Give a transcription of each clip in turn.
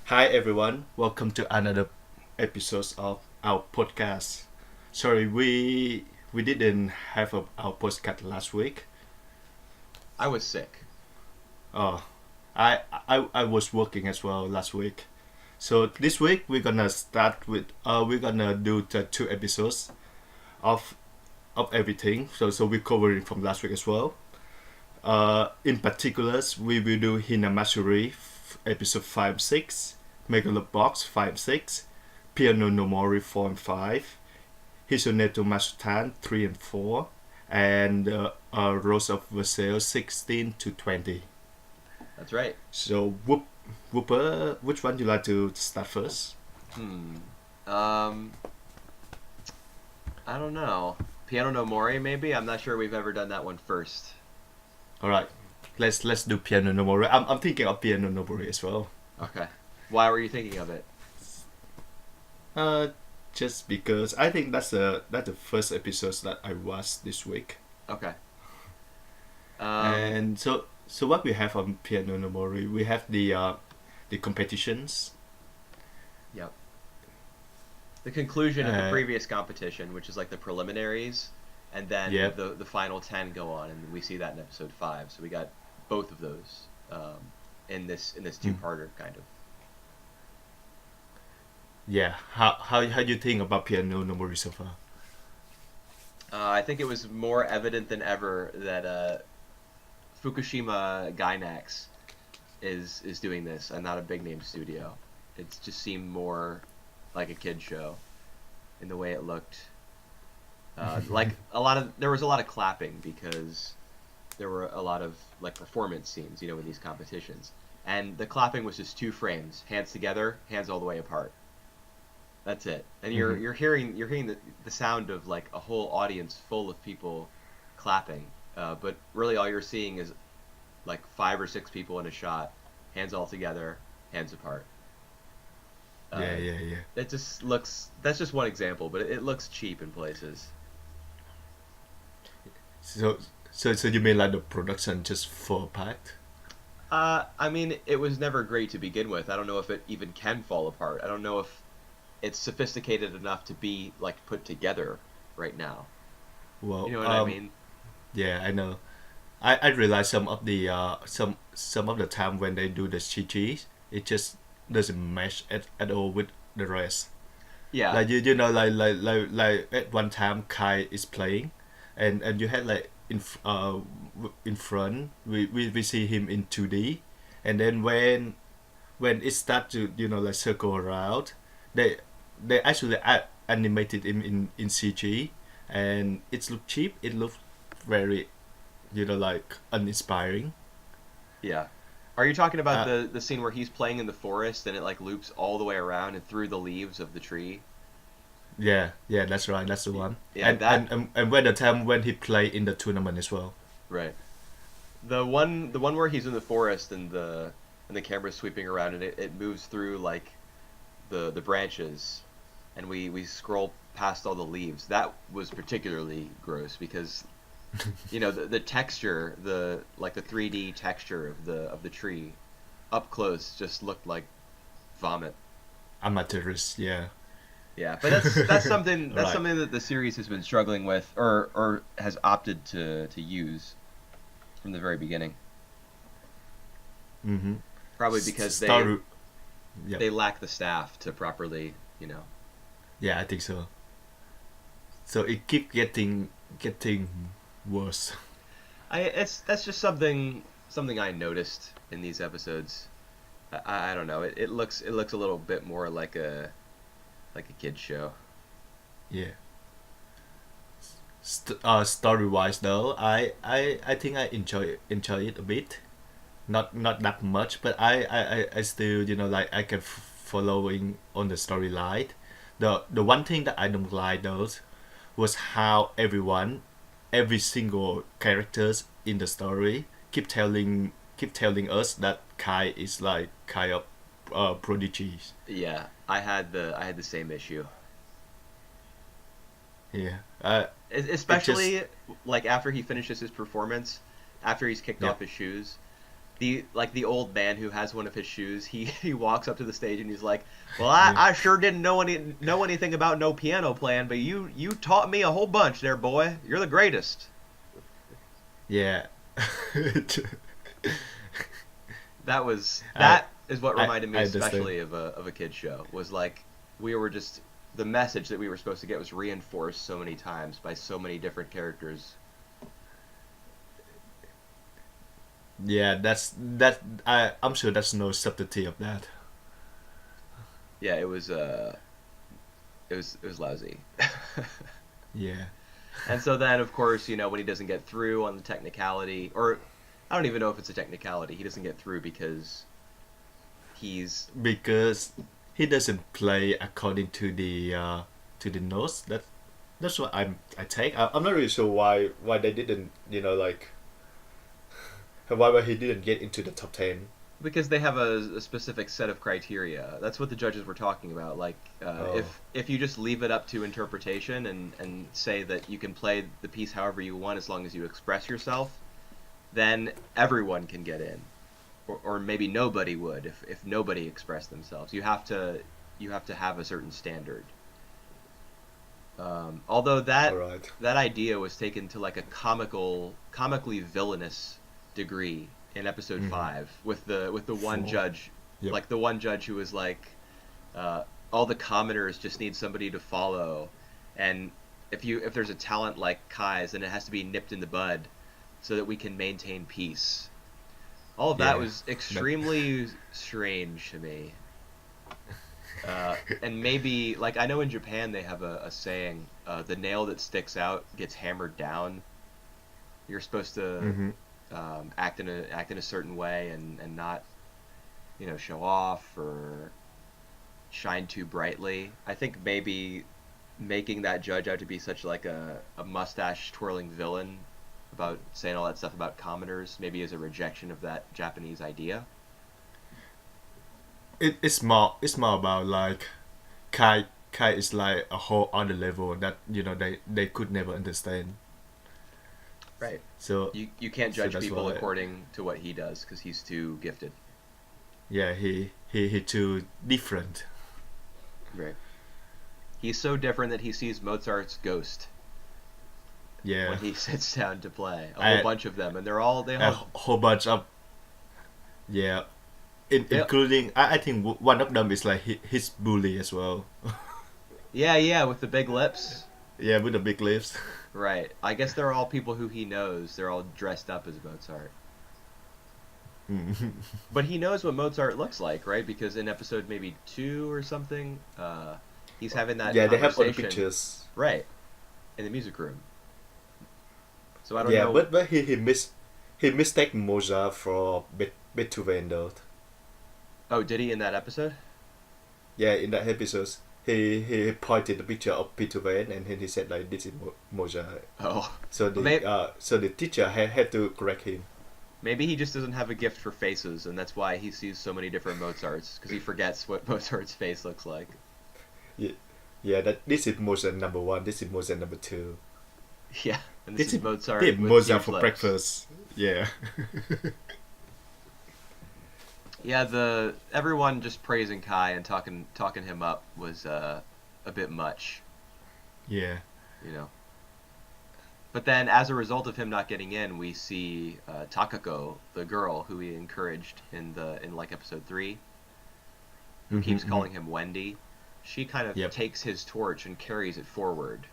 Hi everyone, welcome to another episode of our podcast. Sorry, we didn't have our podcast last week. I was sick. Oh, I was working as well last week. So this week we're gonna start with we're gonna do the two episodes of of everything. So we're covering from last week as well. In particulars, we will do Hinamasuri episode 5 6, Megalobox 5 6, Piano no Mori 4 and 5, Hisoneto Masutan 3 and 4, and Rose of Versailles 16 to 20. That's right. So, Whooper, which one do you like to start first? Hmm. Um. I don't know. Piano no Mori, maybe. I'm not sure we've ever done that one first. Alright, let's do Piano no Mori. I'm thinking of Piano no Mori as well. Okay. Why were you thinking of it? Uh, just because I think that's the first episode that I watched this week. Okay. Um. And so what we have on Piano no Mori, we have the competitions. Yep. The conclusion of the Uh, previous competition, which is like the preliminaries, and then yep. the final 10 go on, and we see that in episode 5. So we got both of those in this Mm. two-parter kind of. Yeah. How do you think about Piano no Mori so far? I think it was more evident than ever that Fukushima Gainax is doing this and not a big name studio. It just seemed more like a kid show in the way it looked. Like there was a lot of clapping because there were a lot of like performance scenes, in these competitions, and the clapping was just two frames, hands together, hands all the way apart. That's it, and you're Hmm. you're hearing the sound of like a whole audience full of people clapping, but really all you're seeing is like five or six people in a shot, hands all together, hands apart. Yeah, Uh, yeah, yeah. it just looks. That's just one example, but it looks cheap in places. So so you mean like the production just fall apart? I mean, it was never great to begin with. I don't know if it even can fall apart. I don't know if it's sophisticated enough to be like put together right now. You Well, know what I mean? yeah, I know. I realize some of the time when they do the CG, it just doesn't match at all with the rest. Yeah, Like you know like at one time Kai is playing, and you had like in front we see him in 2D, and then when it start to like circle around, they they actually animated him in CG, and it looked cheap. It looked very like uninspiring. yeah. Are you talking about Uh, the scene where he's playing in the forest and it like loops all the way around and through the leaves of the tree? yeah, yeah, that's right. That's the one. Yeah, And when the time when he played in the tournament as well. right. The one where he's in the forest and the camera's sweeping around and it moves through like the branches and we scroll past all the leaves. That was particularly gross because the texture, the 3D texture of the tree up close just looked like vomit. Amateurist, yeah. Yeah, but that's something that's Right. something that the series has been struggling with or has opted to use from the very beginning. Mm-hmm. Probably because Story. Yep. they lack the staff to properly. Yeah, I think so. So it keep getting worse. That's just something I noticed in these episodes. I don't know. It looks a little bit more like a kid show. Yeah. Story wise though, I think I enjoy it a bit. Not that much, but I still like I can following on the storyline. The one thing that I don't like though was how every single characters in the story keep telling us that Kai is like kind of prodigy. Yeah, I had the same issue. Yeah. It just Especially like after he finishes his performance, after he's kicked yeah. off his shoes. the old man who has one of his shoes. He walks up to the stage and he's like, "Well, Yeah. I sure didn't know anything about no piano playing, but you taught me a whole bunch there, boy. You're the greatest." Yeah. I That is what reminded me I understand. especially of a kid show. Was like we were just the message that we were supposed to get was reinforced so many times by so many different characters. Yeah, I'm sure that's no subtlety of that. Yeah, it was lousy. Yeah. And so then, of course, when he doesn't get through on the technicality, or I don't even know if it's a technicality, he doesn't get through because he's Because he doesn't play according to the notes. That's what I take. I'm not really sure why they didn't like why he didn't get into the top 10. because they have a specific set of criteria. That's what the judges were talking about. Like, Oh, if you just leave it up to interpretation and say that you can play the piece however you want as long as you express yourself, then everyone can get in, or maybe nobody would if nobody expressed themselves. You have to have a certain standard. Although all right. that idea was taken to like a comically villainous degree in episode Mm-hmm. 5 with the one Four. judge, Yep. like the one judge who was like, all the commoners just need somebody to follow, and if there's a talent like Kai's, then it has to be nipped in the bud so that we can maintain peace. All of that Yeah. was That. extremely strange to me. And maybe, like, I know in Japan they have a saying, the nail that sticks out gets hammered down. You're supposed to Mm-hmm. act in a certain way and not, show off or shine too brightly. I think maybe making that judge out to be such like a mustache twirling villain about saying all that stuff about commoners maybe is a rejection of that Japanese idea. It's more about like Kai is like a whole other level that they could never understand. Right. So You can't so judge that's people why. according to what he does because he's too gifted. Yeah, he too different. Right. He's so different that he sees Mozart's ghost Yeah, when he sits down to play. A whole I bunch of them, and they a all whole bunch of yeah, they, including I think one of them is like his bully as well. yeah, yeah, with the big lips. Yeah, with the big lips. Right. I guess they're all people who he knows. They're all dressed up as Mozart. But he knows what Mozart looks like, right? Because in episode maybe 2 or something, he's having that Yeah, they have all the conversation, pictures. right, in the music room. So I don't Yeah, know. but he mistake Mozart for Beethoven though. Oh, did he in that episode? Yeah, in that episode, he pointed the picture of Beethoven and then he said like this is Mozart. Oh, So well, maybe, the teacher had to correct him. maybe he just doesn't have a gift for faces, and that's why he sees so many different Mozarts, because he forgets what Mozart's face looks like. Yeah, yeah. That this is Mozart number one. This is Mozart number two. Yeah, and this This is is Mozart with Mozart huge for lips. breakfast. Yeah. Yeah, the everyone just praising Kai and talking him up was a bit much, Yeah. you know. But then, as a result of him not getting in, we see Takako, the girl who he encouraged in like episode 3, who keeps calling him Wendy. She kind of Yep. takes his torch and carries it forward,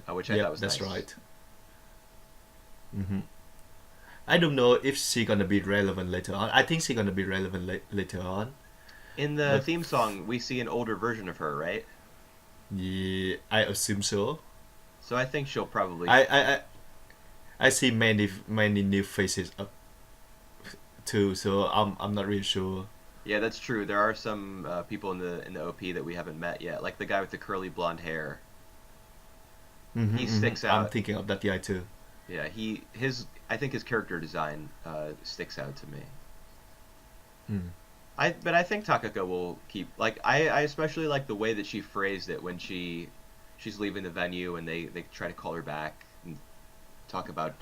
which I Yep, thought was that's nice. right. hmm I don't know if she gonna be relevant later on. I think she gonna be relevant later on. In the But theme song, we see an older version of her, right? yeah, I assume so. So I think she'll probably. I I, I, I see many new faces up too. So I'm not really sure. Yeah, that's true. There are some people in the OP that we haven't met yet, like the guy with the curly blonde hair. He sticks I'm out. thinking of that guy too. Yeah, I think his character design sticks out to me. Mm. But I think Takako will keep like I especially like the way that she phrased it when she's leaving the venue and they try to call her back and talk about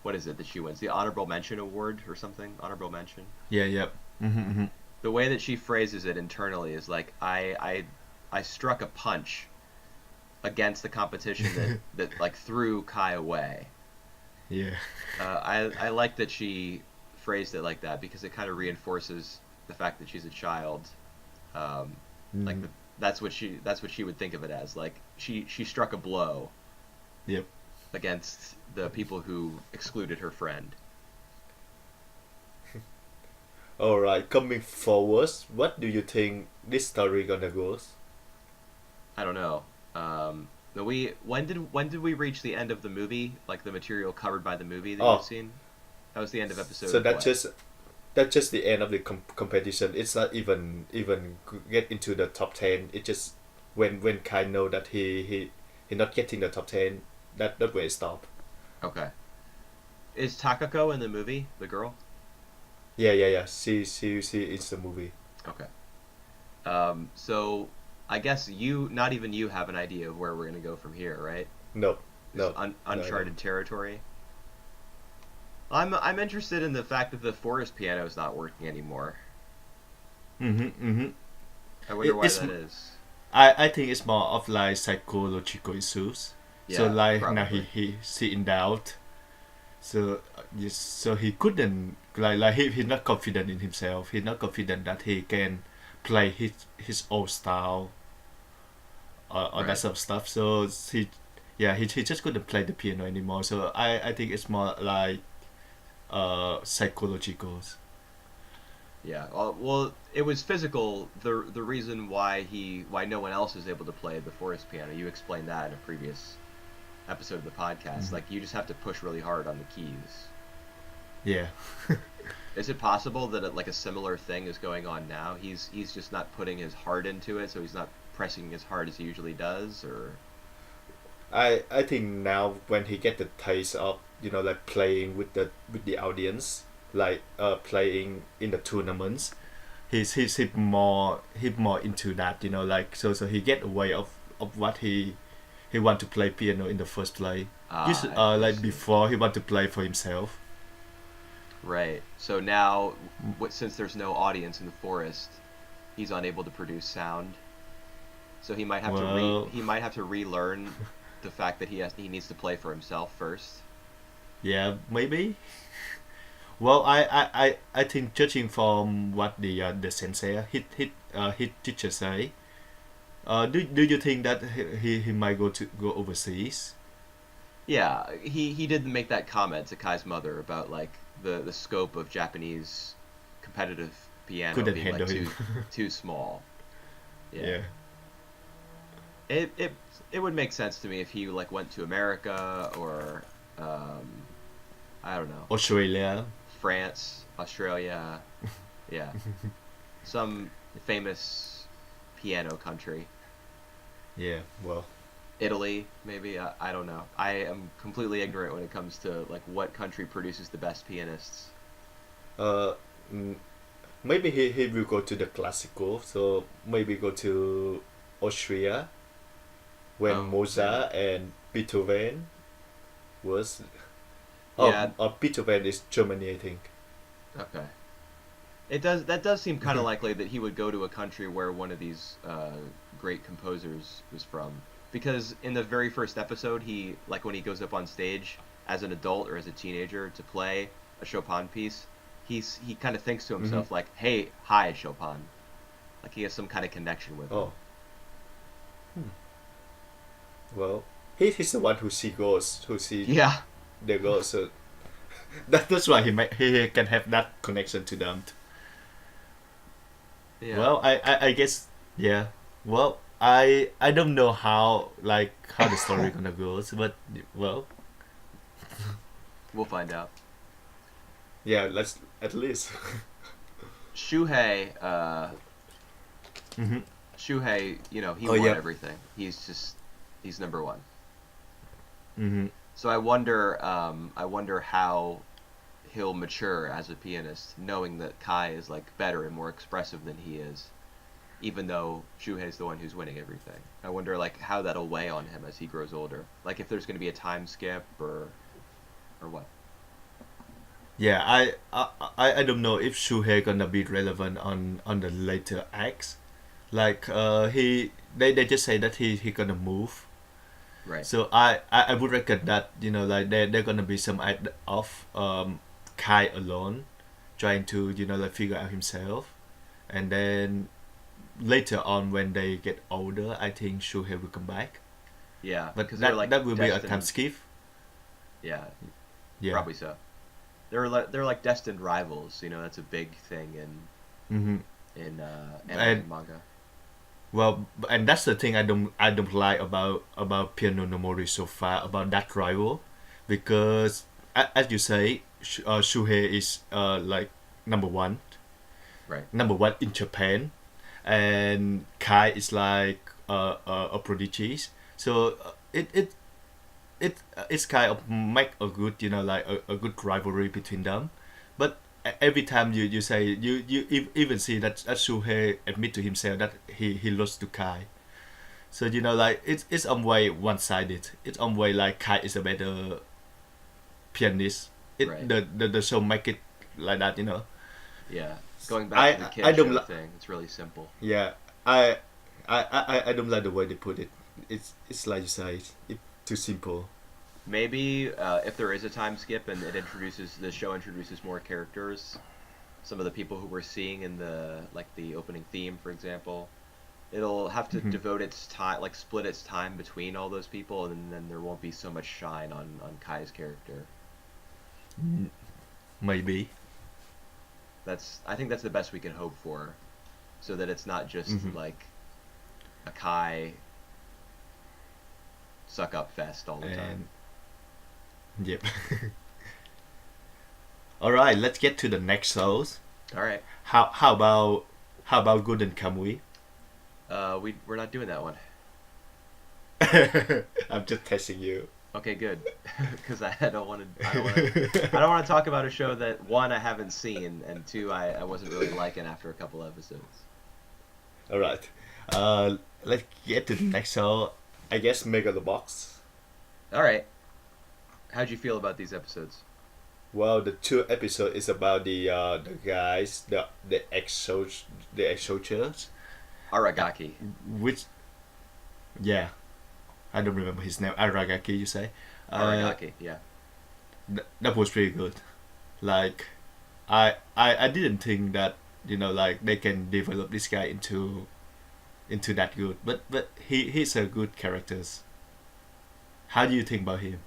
what is it that she wins? The honorable mention award or something? Honorable mention. Yeah, yeah. Mm-hmm. The way that she phrases it internally is like I struck a punch against the competition that like threw Kai away. Yeah. I like that she phrased it like that because it kind of reinforces the fact that she's a child. Um, like Mm. that's what she would think of it as. Like she struck a blow Yep. against the people who excluded her friend. All right. Coming forward, what do you think this story gonna goes? I don't know. No, when did we reach the end of the movie? Like the material covered by the movie that you've Oh, seen? That was the end of so episode what? that's just the end of the competition. It's not even get into the top 10. It just when Kai know that he not getting the top 10, that way it stop. Okay. Is Takako in the movie the girl? Yeah. See it's the movie. Okay. So I guess you, not even you, have an idea of where we're gonna go from here, right? No, This no, no, no. uncharted territory. I'm interested in the fact that the forest piano is not working anymore. Mm-hmm. I wonder why It's that is. I think it's more of like psychological issues. So Yeah, like now probably. he in doubt. So yes, so he couldn't he's not confident in himself. He's not confident that he can play his old style or that Right. sort of stuff. So he just couldn't play the piano anymore. So I think it's more like psychological. Yeah. Well, it was physical. The reason why no one else is able to play the forest piano. You explained that in a previous episode of the podcast. Mm-hmm. Like you just have to push really hard on the keys. Yeah. Is it possible that like a similar thing is going on now? He's just not putting his heart into it, so he's not pressing as hard as he usually does, or I think now when he get the taste of like playing with the audience, like playing in the tournaments, he more into that, like so he get away of what he want to play piano in the first place. Just I like see. before he want to play for himself. Right. So now, since there's no audience in the forest, he's unable to produce sound. So Well, he might have to relearn the fact that he needs to play for himself first. yeah, maybe. Well, I think judging from what the sensei his teacher say, do you think that he might go overseas? Yeah, he did make that comment to Kai's mother about like the scope of Japanese competitive piano Couldn't being like handle him. too small. Yeah. Yeah. It would make sense to me if he like went to America or um I don't know, Australia. France, Australia, yeah, some famous piano country. Yeah. Well. Italy, maybe. I don't know. I am completely ignorant when it comes to like what country produces the best pianists. Uh. mm, Maybe he will go to the classical. So maybe go to Austria when Oh, maybe. Mozart and Beethoven was. Oh, Yeah. Beethoven is Germany, I think. Okay. That does seem kind of likely that he would go to a country where one of these great composers was from, because in the very first episode, he like when he goes up on stage as an adult or as a teenager to play a Chopin piece, he kind of thinks to Mm-hmm. himself like, "Hey, hi Chopin," like he has some kind of connection with him. Oh. Hmm. Well, he's the one who see ghosts, who see Yeah, the ghosts. So that's why he can have that connection to them. yeah. Well, I guess yeah. Well, I don't know how the story gonna goes, but well, We'll find out. yeah. Let's at least. Shuhei, Mm-hmm. Shuhei, he Oh won yeah. everything. He's number one. Mm-hmm. So I wonder how he'll mature as a pianist, knowing that Kai is like better and more expressive than he is, even though Shuhei's the one who's winning everything. I wonder like how that'll weigh on him as he grows older. Like if there's going to be a time skip or what. Yeah, I don't know if Shuhei gonna be relevant on the later acts. Like they just say that he gonna move. Right. So I would reckon that like they're gonna be some act of Kai alone, trying to like figure out himself, and then later on when they get older, I think Shuhei will come back. Yeah, But because they're that like that will be a time destined. skip. Yeah, Yeah. probably so. They're like destined rivals. That's a big thing Mm-hmm. in anime And and manga. well, and that's the thing I don't like about Piano no Mori so far about that rival, because as you say, Shuhei is like number one, Right. number one in Japan, and Kai is like a prodigy. So it's kind of make a good like a good rivalry between them, but every time you say even see that Shuhei admit to himself that he lost to Kai. So like it's on way one sided. It's on way like Kai is a better pianist. Right. The show make it like that. Yeah. Going back to the I kid don't show like. thing, it's really simple. Yeah, I I don't like the way they put it. It's like you say, it's too simple. Maybe if there is a time skip and the show introduces more characters, some of the people who we're seeing in the opening theme, for example, it'll have to Mhm. devote its time, like split its time between all those people, and then there won't be so much shine on Kai's character. Maybe. I think that's the best we can hope for, so that it's not just Hmm. like a Kai suck up fest all the time. And yep. All right, let's get to the next shows. All right, How about Golden Kamuy? we're not doing that one. I'm just testing you. Okay, good, because I don't want to. I don't want to talk about a show that one I haven't seen and two I wasn't really liking after a couple episodes. All right. Let's get to the next show. I guess Mega the Box. All right, how'd you feel about these episodes? Well, the two episode is about the guys the ex soldiers, Aragaki. which yeah, I don't remember his name. Aragaki, you say? Aragaki, yeah. That was pretty good. Like, I didn't think that like they can develop this guy into that good, but he's a good characters. How do you think about him?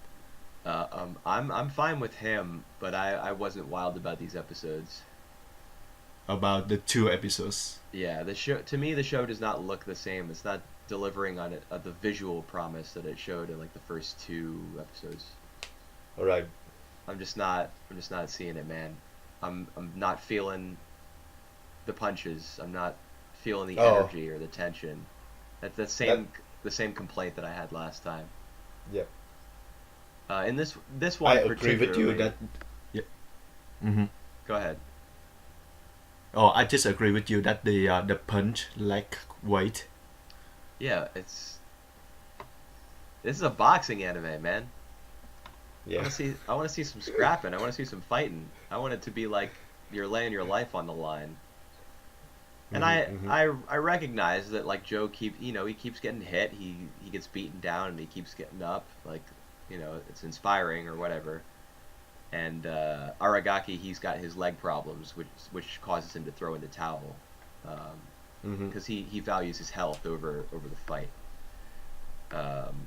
I'm fine with him, but I wasn't wild about these episodes. About the two episodes? Yeah, the show does not look the same. It's not delivering on the visual promise that it showed in like the first two episodes. All right. I'm just not seeing it, man. I'm not feeling the punches. I'm not feeling the Oh, energy or the tension. That's that the same complaint that I had last time. yeah. In this I one agree with you particularly, that. Yeah. Mm-hmm. go ahead. Oh, I just agree with you that the punch lack weight. Yeah, this is a boxing anime, man. Yeah. I want to see some scrapping. I want to see some fighting. I want it to be like you're laying your life on the line. And Mm-hmm, I mm-hmm, I I recognize that like Joe he keeps getting hit. He gets beaten down and he keeps getting up. Like it's inspiring or whatever. And Aragaki, he's got his leg problems, which causes him to throw in the towel, mm-hmm. because he values his health over the fight. Um,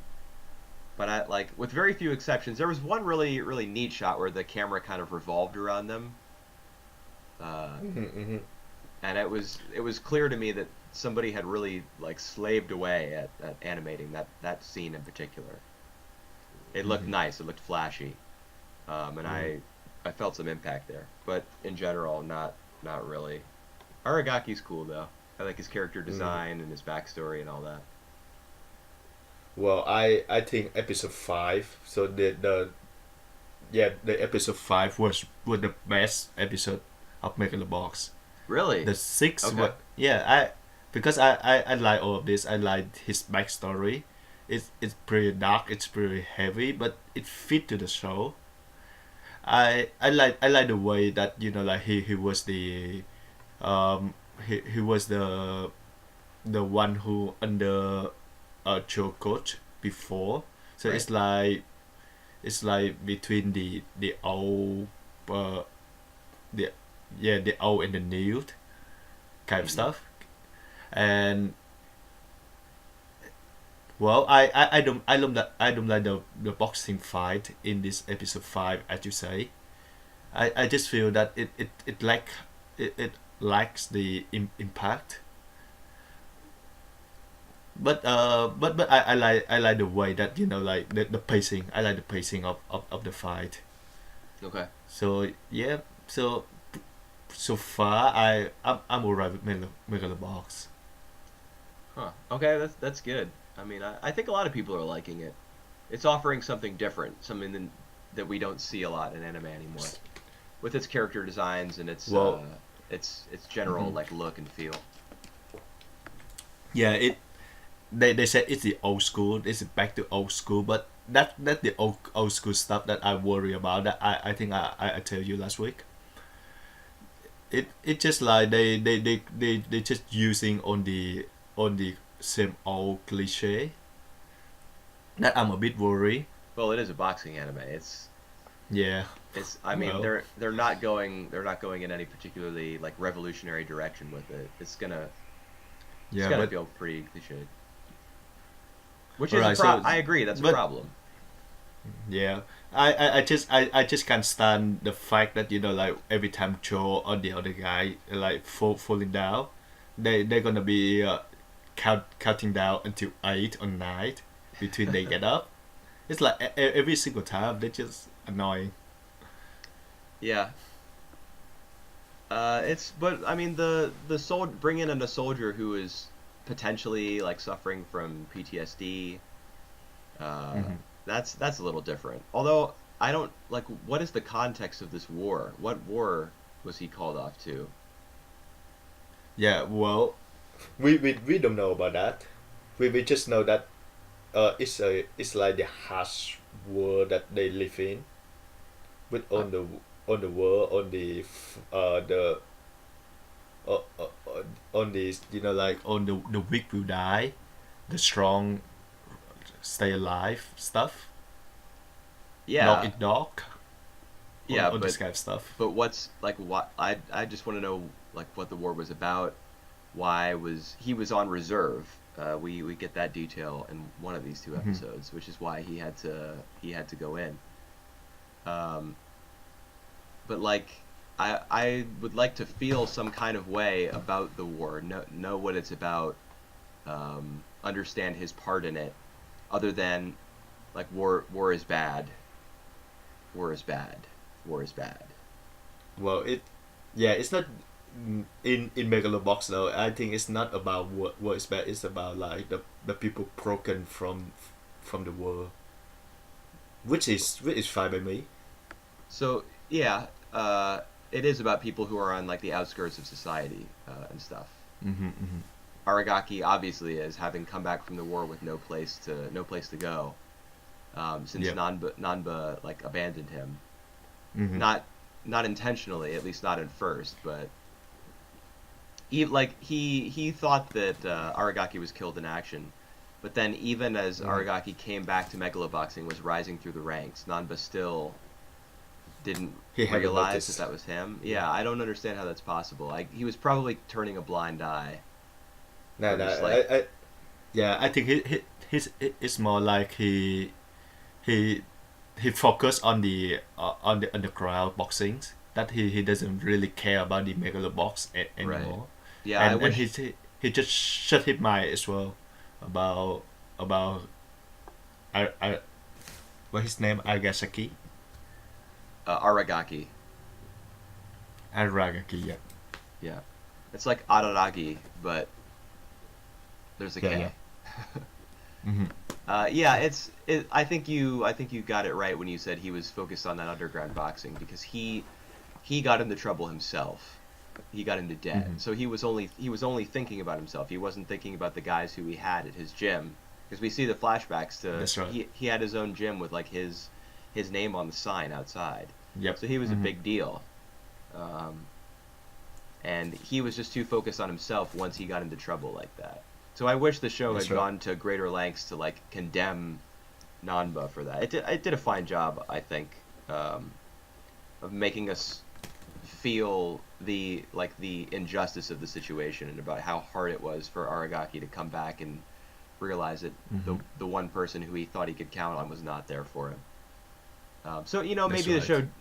but I like with very few exceptions, there was one really really neat shot where the camera kind of revolved around them, uh, Mm-hmm, mm-hmm, and it was clear to me that somebody had really like slaved away at animating that scene in particular. It looked mm-hmm, nice, it looked flashy, and mm-hmm, I felt some impact there. But in general, not really. Aragaki's cool though. I like his character mm-hmm. design and his backstory and all that. Well, I think episode five. So the episode five was the best episode of Mega the Box. Really? The six Okay. what yeah I because I like all of this. I like his backstory. It's pretty dark, it's pretty heavy, but it fit to the show. I like the way that like he was the he was the one who under Joe coach before. So Right. it's like between the old the yeah the old and the new kind of Mm-hmm. stuff. And well, I don't like the boxing fight in this episode 5, as you say. I just feel that it lacks the impact. But I like the way that like the pacing. I like the pacing of the fight. Okay. So yeah, so so far I'm alright with Megalobox. Huh. Okay, that's good. I mean, I think a lot of people are liking it. It's offering something different, that we don't see a lot in anime anymore, with its character designs and Well, its general mhm. like look and feel. Yeah, they said it's the old school. It's back to old school, but that the old school stuff that I worry about. That I think I tell you last week. It just like they just using on the same old cliche. That I'm a bit worried. Well, it is a boxing anime. Yeah. It's I mean Well. they're not going in any particularly like revolutionary direction with it. It's Yeah, gonna but feel pretty cliched. Which all is a right. pro. So, I agree. That's a but problem. yeah, I just can't stand the fact that like every time Joe or the other guy like falling down, they're gonna be counting down until 8 or 9 between they get up. It's like every single time they just annoying. Yeah. It's but I mean bringing in a soldier who is potentially like suffering from PTSD. Uh, Hmm. that's a little different. Although I don't like what is the context of this war? What war was he called off to? Yeah, well, we don't know about that. We just know that it's like the harsh world that they live in, with Uh, on the world the uh, uh, on this like on the weak will die, the strong stay alive stuff. Dog yeah, eat dog, yeah, all this kind of stuff. but what's like what I just want to know like what the war was about. Why was he was on reserve? We get that detail in one of these two Hmm. episodes, which is why he had to go in. Um, but like I would like to feel some kind of way about the war, know what it's about, understand his part in it, other than like war is bad, war is bad, war is bad. Well, yeah, it's not in Megalobox though. I think it's not about what is bad. It's about like the people broken from the world, which is fine by me. So yeah, it is about people who are on like the outskirts of society and stuff. Mm-hmm, mm-hmm. Aragaki obviously is having come back from the war with no place to go, since Yeah. Nanba like abandoned him. Mm-hmm. Not not intentionally, at least not at first, but he thought that Aragaki was killed in action. But then even as Mm-hmm. Aragaki came back to Megaloboxing, was rising through the ranks, Nanba still didn't He haven't realize that noticed. that was him. Yeah, I don't understand how that's possible. He was probably turning a blind eye, No, or no, just like yeah, I think it's more like he he focused on the underground boxing, that he doesn't really care about the megalobox right. anymore, Yeah, I and wish he just shut his mind as well about about I what his name, Agasaki, Aragaki. Aragaki, yeah. Yeah, it's like Araragi, but there's a Yeah, yeah. K. Mm-hmm. Yeah, I think you got it right when you said he was focused on that underground boxing because he got into trouble himself. He got into debt, Mm-hmm. so he was only thinking about himself. He wasn't thinking about the guys who he had at his gym because we see the flashbacks to That's right. he had his own gym with like his name on the sign outside. Yep. So he was a big deal. Um, and he was just too focused on himself once he got into trouble like that. So I wish the show That's had right. gone to greater lengths to like condemn Nanba for that. It did a fine job, I think, um, of making us feel the injustice of the situation and about how hard it was for Aragaki to come back and realize that Mm-hmm. the one person who he thought he could count on was not there for him. So That's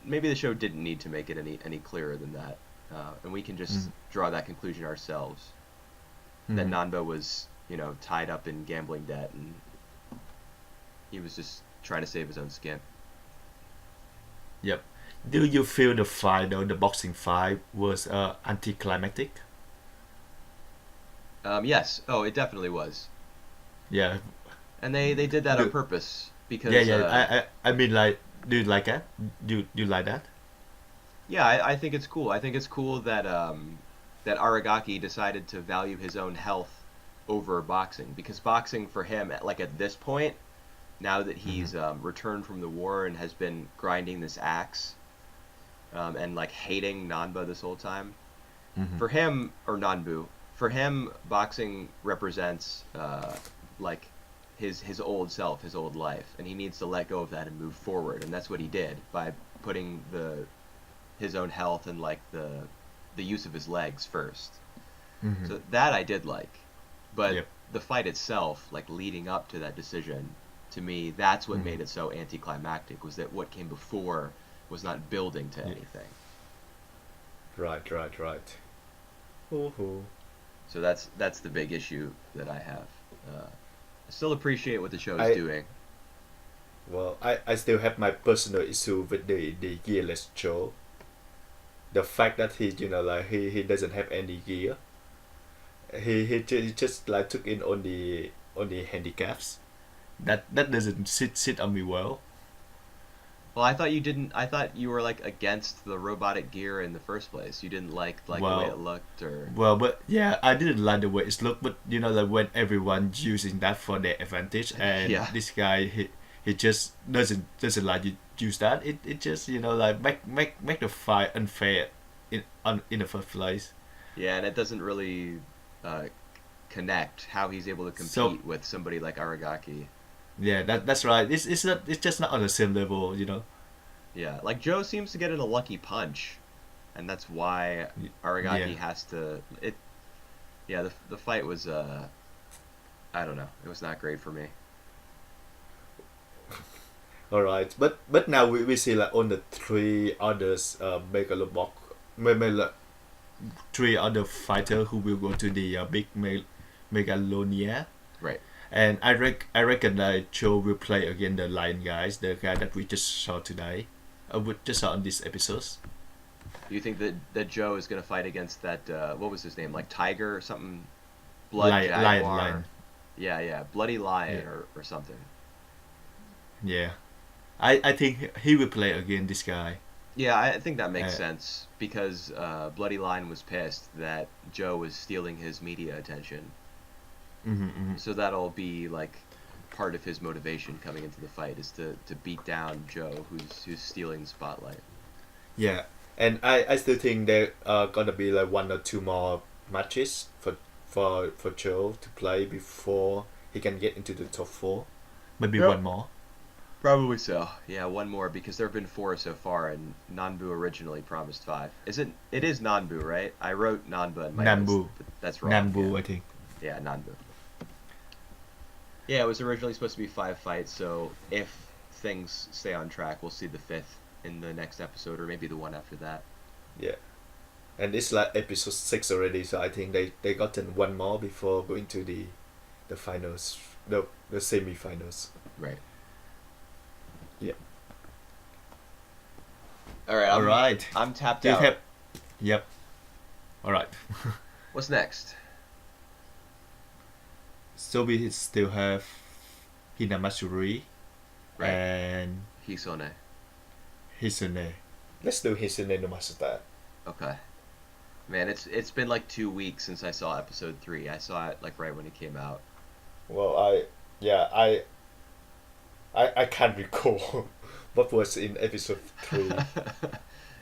maybe the right. show didn't need to make it any clearer than that, and we can just Mm-hmm. draw that conclusion ourselves that Mm-hmm. Nanba was tied up in gambling debt and he was just trying to save his own skin. Yep. Do you feel the fight, though, the boxing fight, was anticlimactic? Yes. Oh, it definitely was, Yeah. and they did that on Do, purpose yeah, because yeah. I mean, like, do you like that? Do you like that? yeah, I think it's cool. I think it's cool that that Aragaki decided to value his own health over boxing because boxing for him, like at this point, now that Mm-hmm. he's returned from the war and has been grinding this axe and like hating Nanba this whole time, Mm-hmm. for him or Nanbu, for him, boxing represents like his old self, his old life, and he needs to let go of that and move forward, and that's what he did by putting the his own health and like the use of his legs first. Mm-hmm. So that I did like, but Yep. the fight itself, like leading up to that decision, to me, that's what Mm-hmm. made it so anticlimactic. Was that what came before was not building to Yeah. anything. Right, right, right. Ooh. So that's the big issue that I have. I still appreciate what the show is I doing. Well, I still have my personal issue with the gearless Joe. The fact that he doesn't have any gear. He just like took in on the handicaps. That doesn't sit on me well. Well, I thought you didn't. I thought you were like against the robotic gear in the first place. You didn't like the way it Well, looked, or but yeah, I didn't like the way it looked. But like when everyone's using that for their advantage, and yeah, this guy he just doesn't like to use that. It just like make the fight unfair in the first place. yeah, and it doesn't really uh, connect how he's able to So compete with somebody like Aragaki. yeah, that's right. It's just not on the same level. Yeah, like Joe seems to get in a lucky punch, and that's why Yeah. Aragaki has to. It Yeah, the fight was I don't know, it was not great for me. All right, but now we see like on the three others megalobox, like three other fighter who will go to the big megalonia, Right. and I reckon that Joe will play again the lion guys, the guy that we just saw today, we just saw on this episodes. Do you think that Joe is gonna fight against that what was his name, like Tiger or something, Blood Lion. Jaguar? Yeah, Bloody Yeah, Lion or something. yeah. I think he will play again. This guy. Yeah, I think that makes Uh, sense because Bloody Lion was pissed that Joe was stealing his media attention. mm-hmm. So that'll be like part of his motivation coming into the fight is to beat down Joe who's stealing the spotlight. Yeah, and I still think there are gonna be like one or two more matches for Joe to play before he can get into the top four. Maybe Yep. one more. Probably so. Yeah, one more because there have been four so far, and Nanbu originally promised five. It is Nanbu, right? I wrote Nanba in my notes, Nambu, but that's wrong. Nambu, I think. Yeah, Nanbu. Yeah, it was originally supposed to be five fights, so if things stay on track, we'll see the fifth in the next episode, or maybe the one after that. Yeah, and it's like episode 6 already, so I think they gotten one more before going to the finals, the semi-finals. Right. Yeah. All right. All right. I'm tapped Do you out. have? Yep. All right. What's next? So we still have Hinamatsuri Right. and Hisone. Hisune. Let's do Hisune no Masuta. Okay. Man, it's been like 2 weeks since I saw episode 3. I saw it like right when it came out. Well, I can't recall What was in episode 3?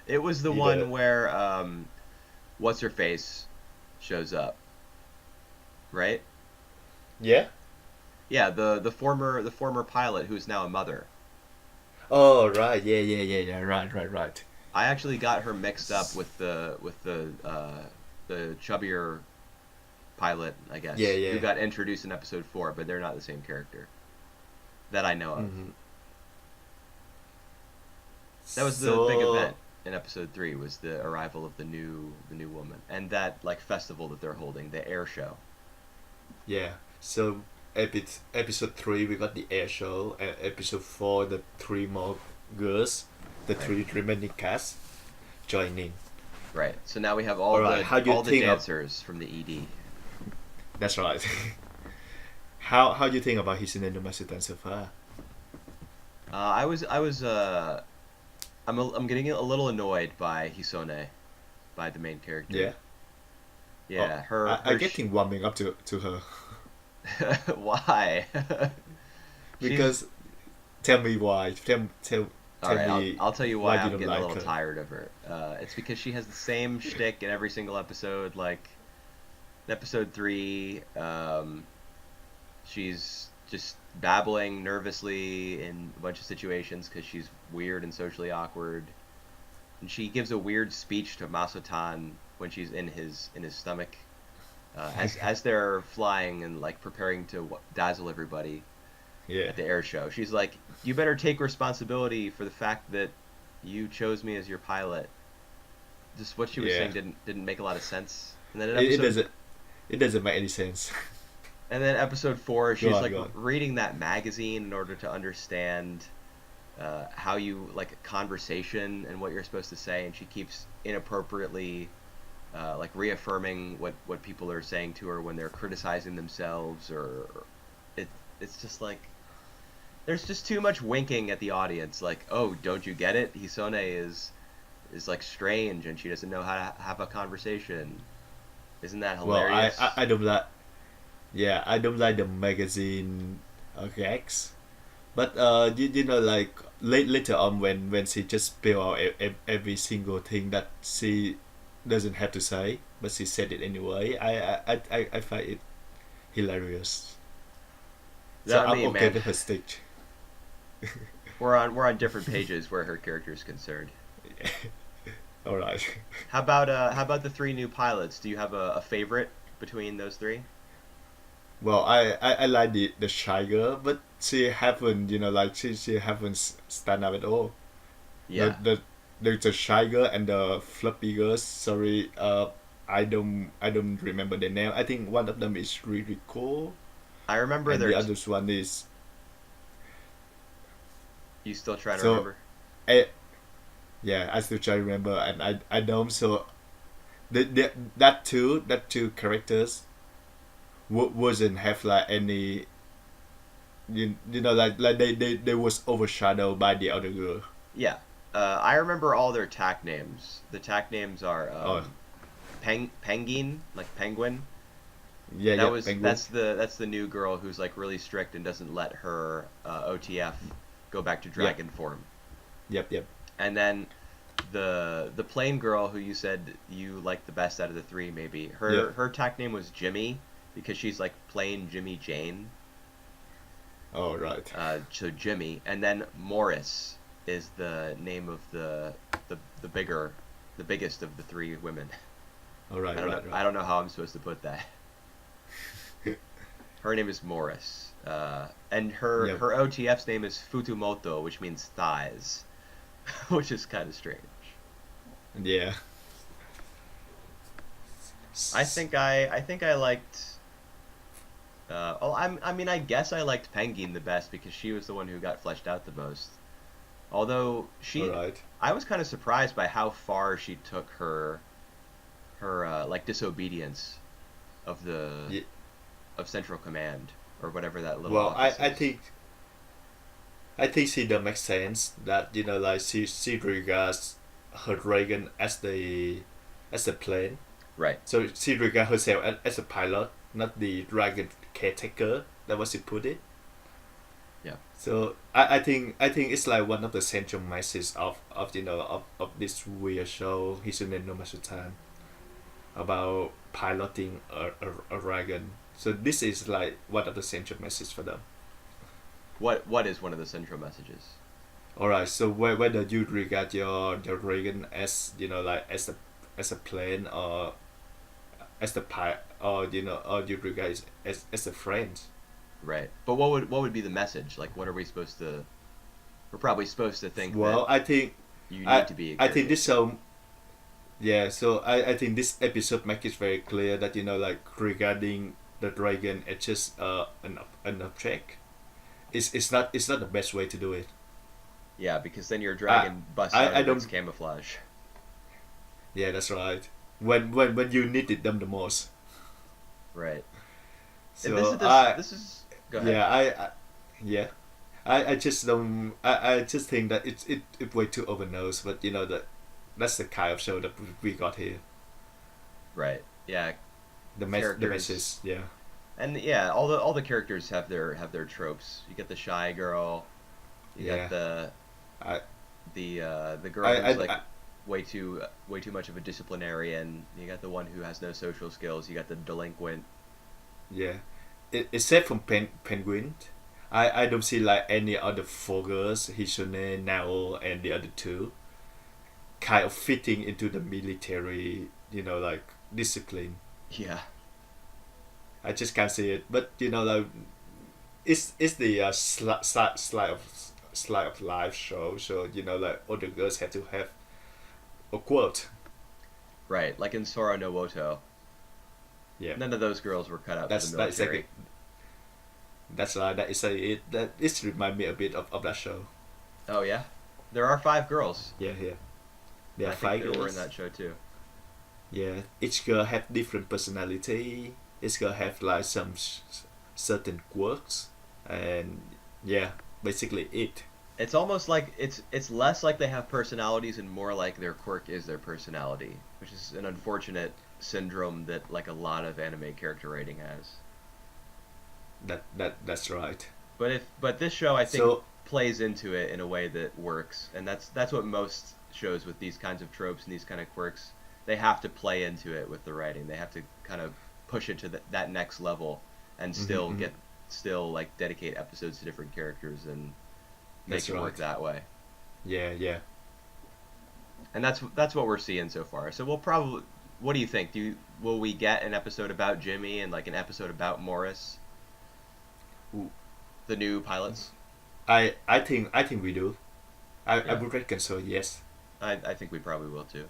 It was the Either. one where what's her face shows up, right? Yeah? Yeah, the former pilot who's now a mother. Oh, right. Yeah. Right. I actually got her mixed up with the chubbier pilot, I Yeah, guess, who yeah. got introduced in episode 4, but they're not the same character that I know of. Hmm. That was the big So, event in episode 3, was the arrival of the new woman, and that like festival that they're holding, the air show. yeah. So, episode 3, we got the air show, and episode 4, the 3 more girls, the Right. 3 remaining cast joining. Right. So now we have all Alright, the how do you all the think of. dancers from the ED. That's right. How do you think about his cinematography so far? I'm getting a little annoyed by Hisone, by the main character. Yeah? Oh, Yeah, I getting warming up to her. why? She's Because, tell me why. all Tell right. I'll me I'll tell you why why you I'm don't getting a like little her. tired of her. It's because she has the same shtick in every single episode. Like in episode 3, she's just babbling nervously in a bunch of situations because she's weird and socially awkward. And she gives a weird speech to Masotan when she's in his stomach, as they're flying and like preparing to dazzle everybody Yeah. at the air show. She's like, "You better take responsibility for the fact that you chose me as your pilot." Just what she was Yeah. saying didn't make a lot of sense. And then in It episode doesn't. It doesn't make any sense. and then episode 4, Go she's on, like go on. reading that magazine in order to understand how you like a conversation and what you're supposed to say, and she keeps inappropriately like reaffirming what people are saying to her when they're criticizing themselves, or it it's just like there's just too much winking at the audience. Like, oh, don't you get it? Hisone is like strange and she doesn't know how to have a conversation. Isn't that Well, hilarious? I don't like. Yeah, I don't like the magazine gags. But you know, like later on when she just spill out every single thing that she doesn't have to say, but she said it anyway. I find it hilarious. So That I'm me, okay man. with her stage. We're on different pages where her character is concerned. All right. How about the 3 new pilots? Do you have a favorite between those 3? Well, I like the shy girl, but she haven't, you know, like she haven't stand up at all. The Yeah, the there's a shy girl and the fluffy girl. Sorry, I don't remember the name. I think one of them is really cool, I remember and their. the other one is You still trying to so. remember? Eh, yeah, I still try to remember, and I don't. So that two characters wasn't have like any. You know, like they was overshadowed by the other girl. Yeah, I remember all their tack names. The tack names are Oh, Penguin, like penguin. yeah, That yeah, was penguin. that's the new girl who's like really strict and doesn't let her OTF go back to Yep, dragon form. yep. And then the plain girl who you said you liked the best out of the 3, maybe Yeah. her tack name was Jimmy because she's like plain Jimmy Jane. Oh, right. So Jimmy, and then Morris is the name of the bigger, the biggest of the 3 women. All right, I don't know. right. I don't know how I'm supposed to put that. Her name is Morris, and her Yep. her OTF's name is Futumoto, which means thighs, which is kind of strange. Yeah. I think I liked. I mean, I guess I liked Penguin the best because she was the one who got fleshed out the most. Although All right. I was kind of surprised by how far she took her like disobedience of the Yeah. of Central Command or whatever that little Well, office I is. think I think she does make sense that you know like she regards her dragon as the plane. Right. So she regards herself as a pilot, not the dragon caretaker. That was she put it. Yeah. So I think it's like one of the central messages of of this weird show Hisune no Masutan about piloting a dragon. So this is like one of the central messages for them. What is one of the central messages? Alright, so whether you regard your dragon as like as a plane or as the pilot or or you regard it as a friend. Right. But what would be the message? Like, what are we supposed to? We're probably supposed to think that Well, I think you I need to be a I think this caretaker. show. Yeah, so I think this episode makes it very clear that like regarding the dragon, it's just an object. It's not the best way to do it. Yeah, because then your I dragon busts out I of its don't. camouflage. Yeah, that's right. When you needed them the most. Right. And So I this is. Go ahead. yeah yeah I just don't I just think that it way too overnosed, but that that's the kind of show that we got here. Right. Yeah. The Characters. message, yeah. And yeah, all the characters have their tropes. You get the shy girl. You got Yeah. I the girl who's I, like I way too much of a disciplinarian. You got the one who has no social skills. You got the delinquent. Yeah, except from Penguin, I don't see like any other four girls, Hisune, Nao, and the other two, kind of fitting into the military, like discipline. Yeah. I just can't see it. But like it's the slide of life show. So like all the girls have to have a quote. Right. Like in Sora no Woto, Yeah, none of those girls were cut out for the that's exactly military. that is that it remind me a bit of that show. Oh yeah, there are five girls. Yeah, yeah. There are I think five there were in girls. that show too. Yeah, each girl have different personality. Each girl have like some certain quirks, and yeah, basically it. It's almost like it's less like they have personalities and more like their quirk is their personality, which is an unfortunate syndrome that like a lot of anime character writing has. That's right. But this show I think So plays into it in a way that works, and that's what most shows with these kinds of tropes and these kind of quirks, they have to play into it with the writing. They have to kind of push it to that next level and still mm-hmm. still like dedicate episodes to different characters and make That's it work right. that way. Yeah, yeah. And that's what we're seeing so far. So we'll probably, what do you think? Will we get an episode about Jimmy and like an episode about Morris, Ooh. the new pilots? I think we do. I Yeah, would reckon so. Yes. I think we probably will too.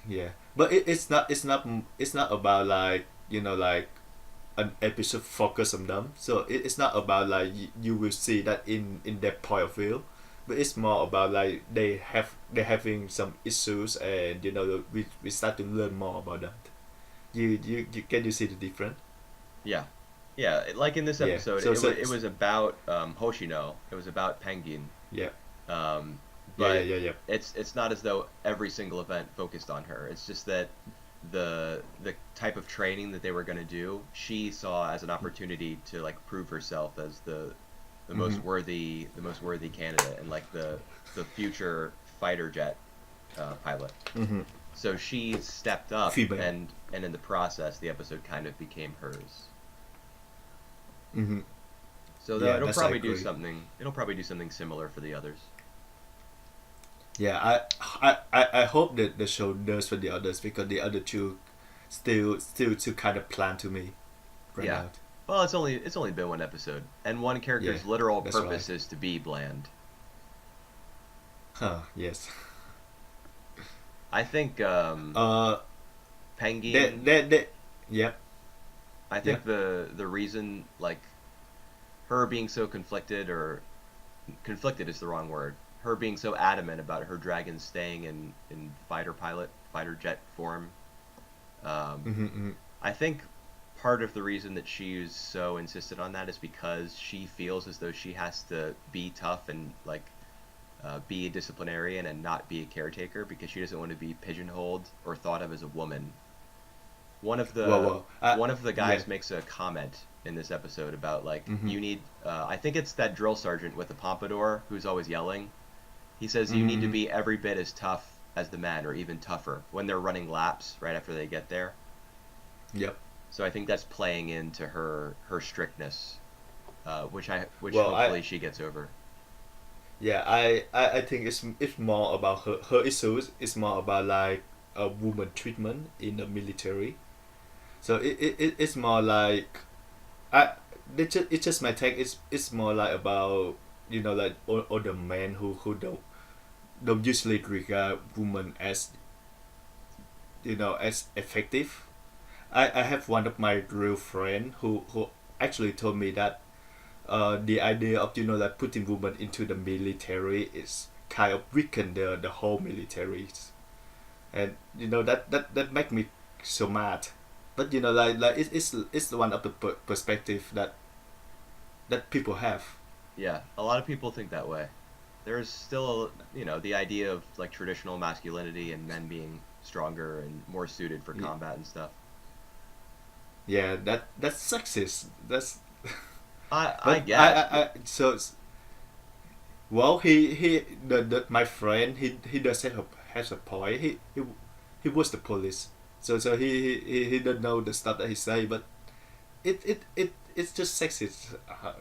Yeah, but it's not about like like an episode focus on them. So it's not about like you will see that in their point of view, but it's more about like they're having some issues, and we start to learn more about that. You can you see the difference? Yeah, yeah. Like in this Yeah. episode, it was about Hoshino. It was about Penguin. Yeah, Um, yeah, yeah, but yeah, yeah. it's not as though every single event focused on her. It's just that the type of training that they were going to do, she saw as an opportunity to like prove herself as Mm-hmm. the most worthy candidate and like the future fighter jet pilot. Mm-hmm. So she stepped up, Female. and in the process, the episode kind of became hers. Mm-hmm. So Yeah, it'll that's I probably do agree. something. It'll probably do something similar for the others. Yeah, I hope that the show does for the others, because the other two still kind of plan to me right Yeah. now. Well, it's only been one episode, and one Yeah, character's literal that's purpose right. is to be bland. Huh, yes. I think Uh, Penguin. yeah, I yeah. think the reason like her being so conflicted, or conflicted is the wrong word. Her being so adamant about her dragon staying in fighter jet form. Um, Mm-hmm, mm-hmm. I think part of the reason that she's so insistent on that is because she feels as though she has to be tough and like be a disciplinarian and not be a caretaker because she doesn't want to be pigeonholed or thought of as a woman. One of Well, the well, one of the yeah. guys makes a comment in this episode about like Mm-hmm. you need. I think it's that drill sergeant with the pompadour who's always yelling. He says you need to Mm-hmm. be every bit as tough as the men, or even tougher, when they're running laps right after they get there. Yep. So I think that's playing into her strictness, which Well, I hopefully she gets over. yeah, I think it's more about her issues. It's more about like a woman treatment in the military. So it's more like I it's just my take. It's more like about like all the men who don't usually regard women as as effective. I have one of my real friend who actually told me that the idea of like putting women into the military is kind of weaken the whole military, and that make me so mad. But like it's one of the perspective that people have. Yeah, a lot of people think that way. There's still, the idea of like traditional masculinity and men being stronger and more suited for Y- combat and stuff. yeah, that's sexist. That's I but guess, but so well he the my friend he does has a point. He was the police, so he don't know the stuff that he say, but it's just sexist,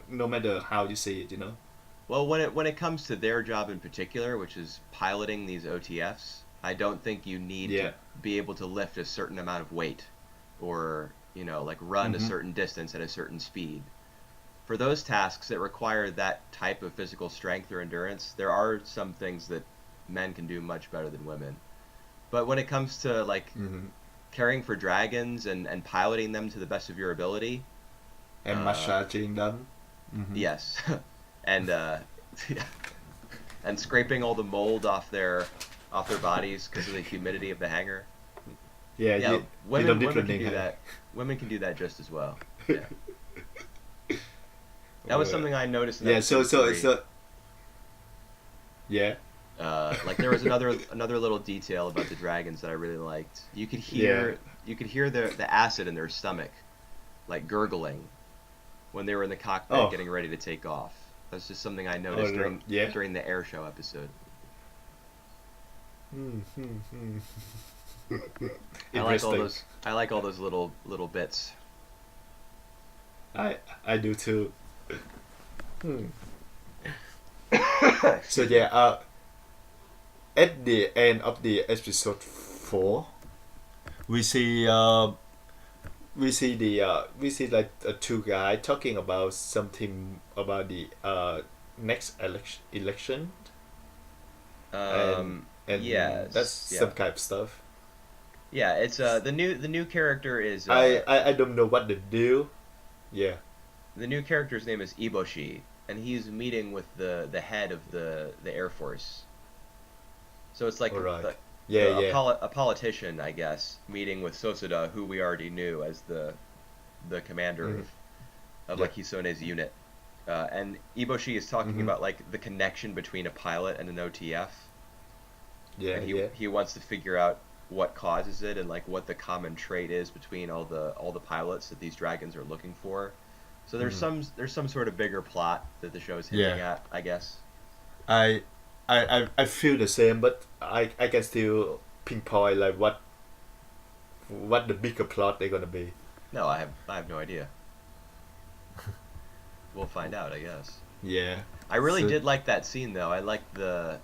no matter how you say it. well, when it comes to their job in particular, which is piloting these OTFs, I don't think you need to Yeah. be able to lift a certain amount of weight or, like run a Mm-hmm. certain distance at a certain speed. For those tasks that require that type of physical strength or endurance, there are some things that men can do much better than women. But when it comes to like Mm-hmm. caring for dragons and piloting them to the best of your ability, And uh, massaging them. Mm-hmm. yes, and and scraping all the mold off their bodies because of the humidity of the hangar. Yeah, Yeah, you don't women need women can running do high. that. Women can do that just as well. Yeah, that was something I noticed in Yeah, episode three. yeah. Like there was another little detail about the dragons that I really liked. You could Yeah. hear the acid in their stomach, like gurgling, when they were in the cockpit Oh. getting ready to take off. That's just something I Oh noticed no. during Yeah. during the air show episode. Hmm. Hmm. Hmm. I like all Interesting. those I like all those little bits. I I do too. Hmm. So Excuse me. yeah. At the end of the episode 4, we see we see like two guys talking about something about the next election, and that's Yes, some yeah. kind of stuff. Yeah, it's the new character is I don't know what to do. Yeah. the new character's name is Iboshi, and he's meeting with the head of the Air Force. So it's like All right. the, Yeah. Yeah. a politician, I guess, meeting with Sosuda, who we already knew as the commander Mm-hmm. of Yeah. like Hisone's unit. And Iboshi is talking Mm-hmm. about like the connection between a pilot and an OTF, Yeah. and he Yeah. he wants to figure out what causes it and like what the common trait is between all the pilots that these dragons are looking for. So Mm-hmm. there's some sort of bigger plot that the show is hinting Yeah. at, I guess. I I feel the same, but I can still pinpoint like what the bigger plot they're gonna be. No, I have no idea. We'll find out, I guess. Yeah. I really So did like that scene though. I liked the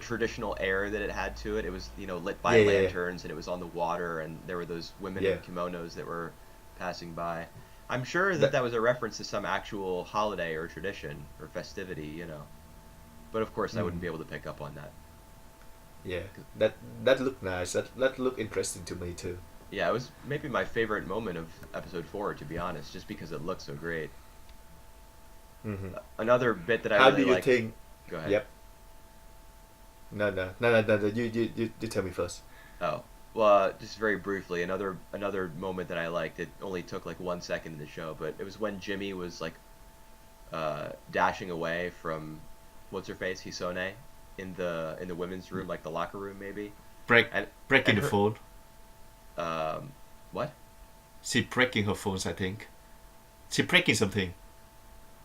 traditional air that it had to it. It was, lit by yeah. lanterns and it was on the water and there were those women Yeah. in kimonos that were passing by. I'm sure that That that was a reference to some actual holiday or tradition or festivity. But of course I wouldn't mm, be able to pick up on that. yeah. That looked nice. That looked interesting to me too. Yeah, it was maybe my favorite moment of episode 4 to be honest, just because it looked so great. Mm-hmm. Another bit that I How do really you liked. think? Go ahead. Yep. No. You tell me first. Oh, well, just very briefly, another moment that I liked. It only took like 1 second in the show, but it was when Jimmy was like dashing away from what's her face Hisone in the women's room, like the locker room maybe, Break and breaking and the her phone. what? She breaking her phones, I think. She breaking something.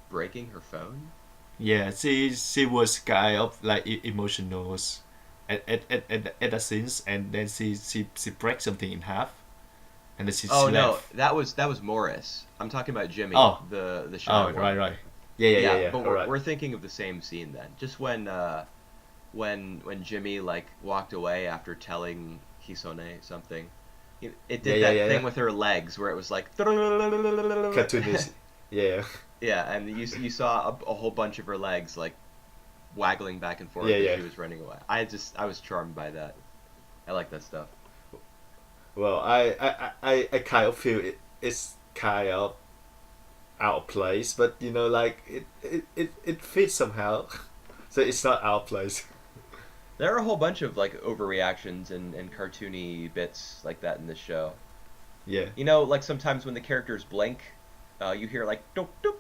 Breaking her phone? Yeah, she was kind of like emotional at a sense, and then she break something in half, and then Oh she no, left. that was Morris. I'm talking about Jimmy, Oh, the shy oh, one. right. Yeah, yeah, yeah, Yeah, yeah. but All we're right. we're thinking of the same scene then. Just when Jimmy like walked away after telling Hisone something. It Yeah, did yeah, that yeah, thing yeah. with her legs where it was like Cartoonish. Yeah, yeah, and you saw a whole bunch of her legs like waggling back and yeah, forth as yeah. she was running away. I was charmed by that. I like that stuff. Well, I kind of feel it's kind of out of place, but like it fits somehow. So it's not out of place. There are a whole bunch of like overreactions and cartoony bits like that in this show. Yeah, Like sometimes when the characters blink, you hear like doop doop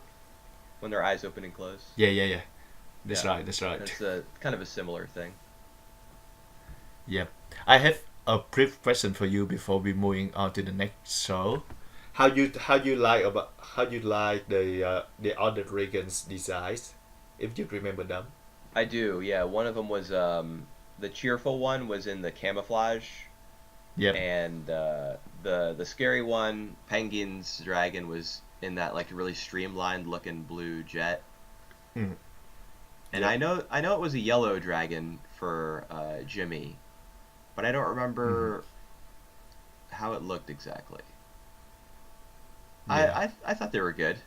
when their eyes open and close. yeah, yeah, yeah. That's Yeah, right. That's right. it's a kind of a similar thing. Yep. I have a brief question for you before we moving on to the next show. How you like the other dragons designs, if you remember them? I do, yeah. One of them was the cheerful one was in the camouflage, Yep. and the scary one, Penguin's dragon, was in that like really streamlined looking blue jet. Mm. And Yep. I know it was a yellow dragon for Jimmy, but I don't Mm-hmm. remember how it looked exactly. Yeah. I thought they were good.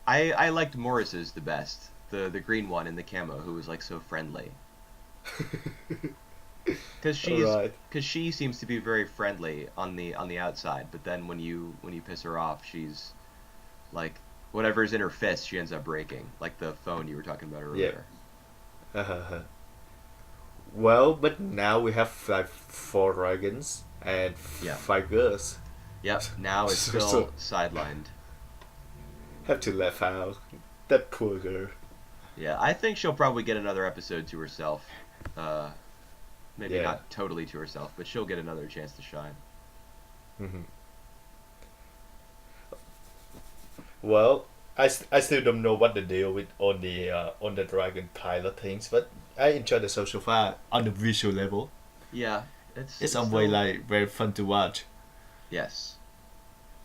I liked Morris's the best, the green one in the camo who was like so friendly. Cause All right. she seems to be very friendly on the outside, but then when you piss her off, she's like whatever's in her fist, she ends up breaking, like the phone you were talking about Yep. earlier. Uh-huh. Well, but now we have like four dragons and Yeah. five girls. Yep. Now it's So still sidelined. have to laugh out. That poor girl. Yeah, I think she'll probably get another episode to herself. Uh, Maybe Yeah. not totally to herself, but she'll get another chance to shine. Hmm. Well, I still don't know what the deal with on the dragon pilot things, but I enjoy the show so far on the visual level. Yeah, it's It's it's always still like very fun to watch. yes.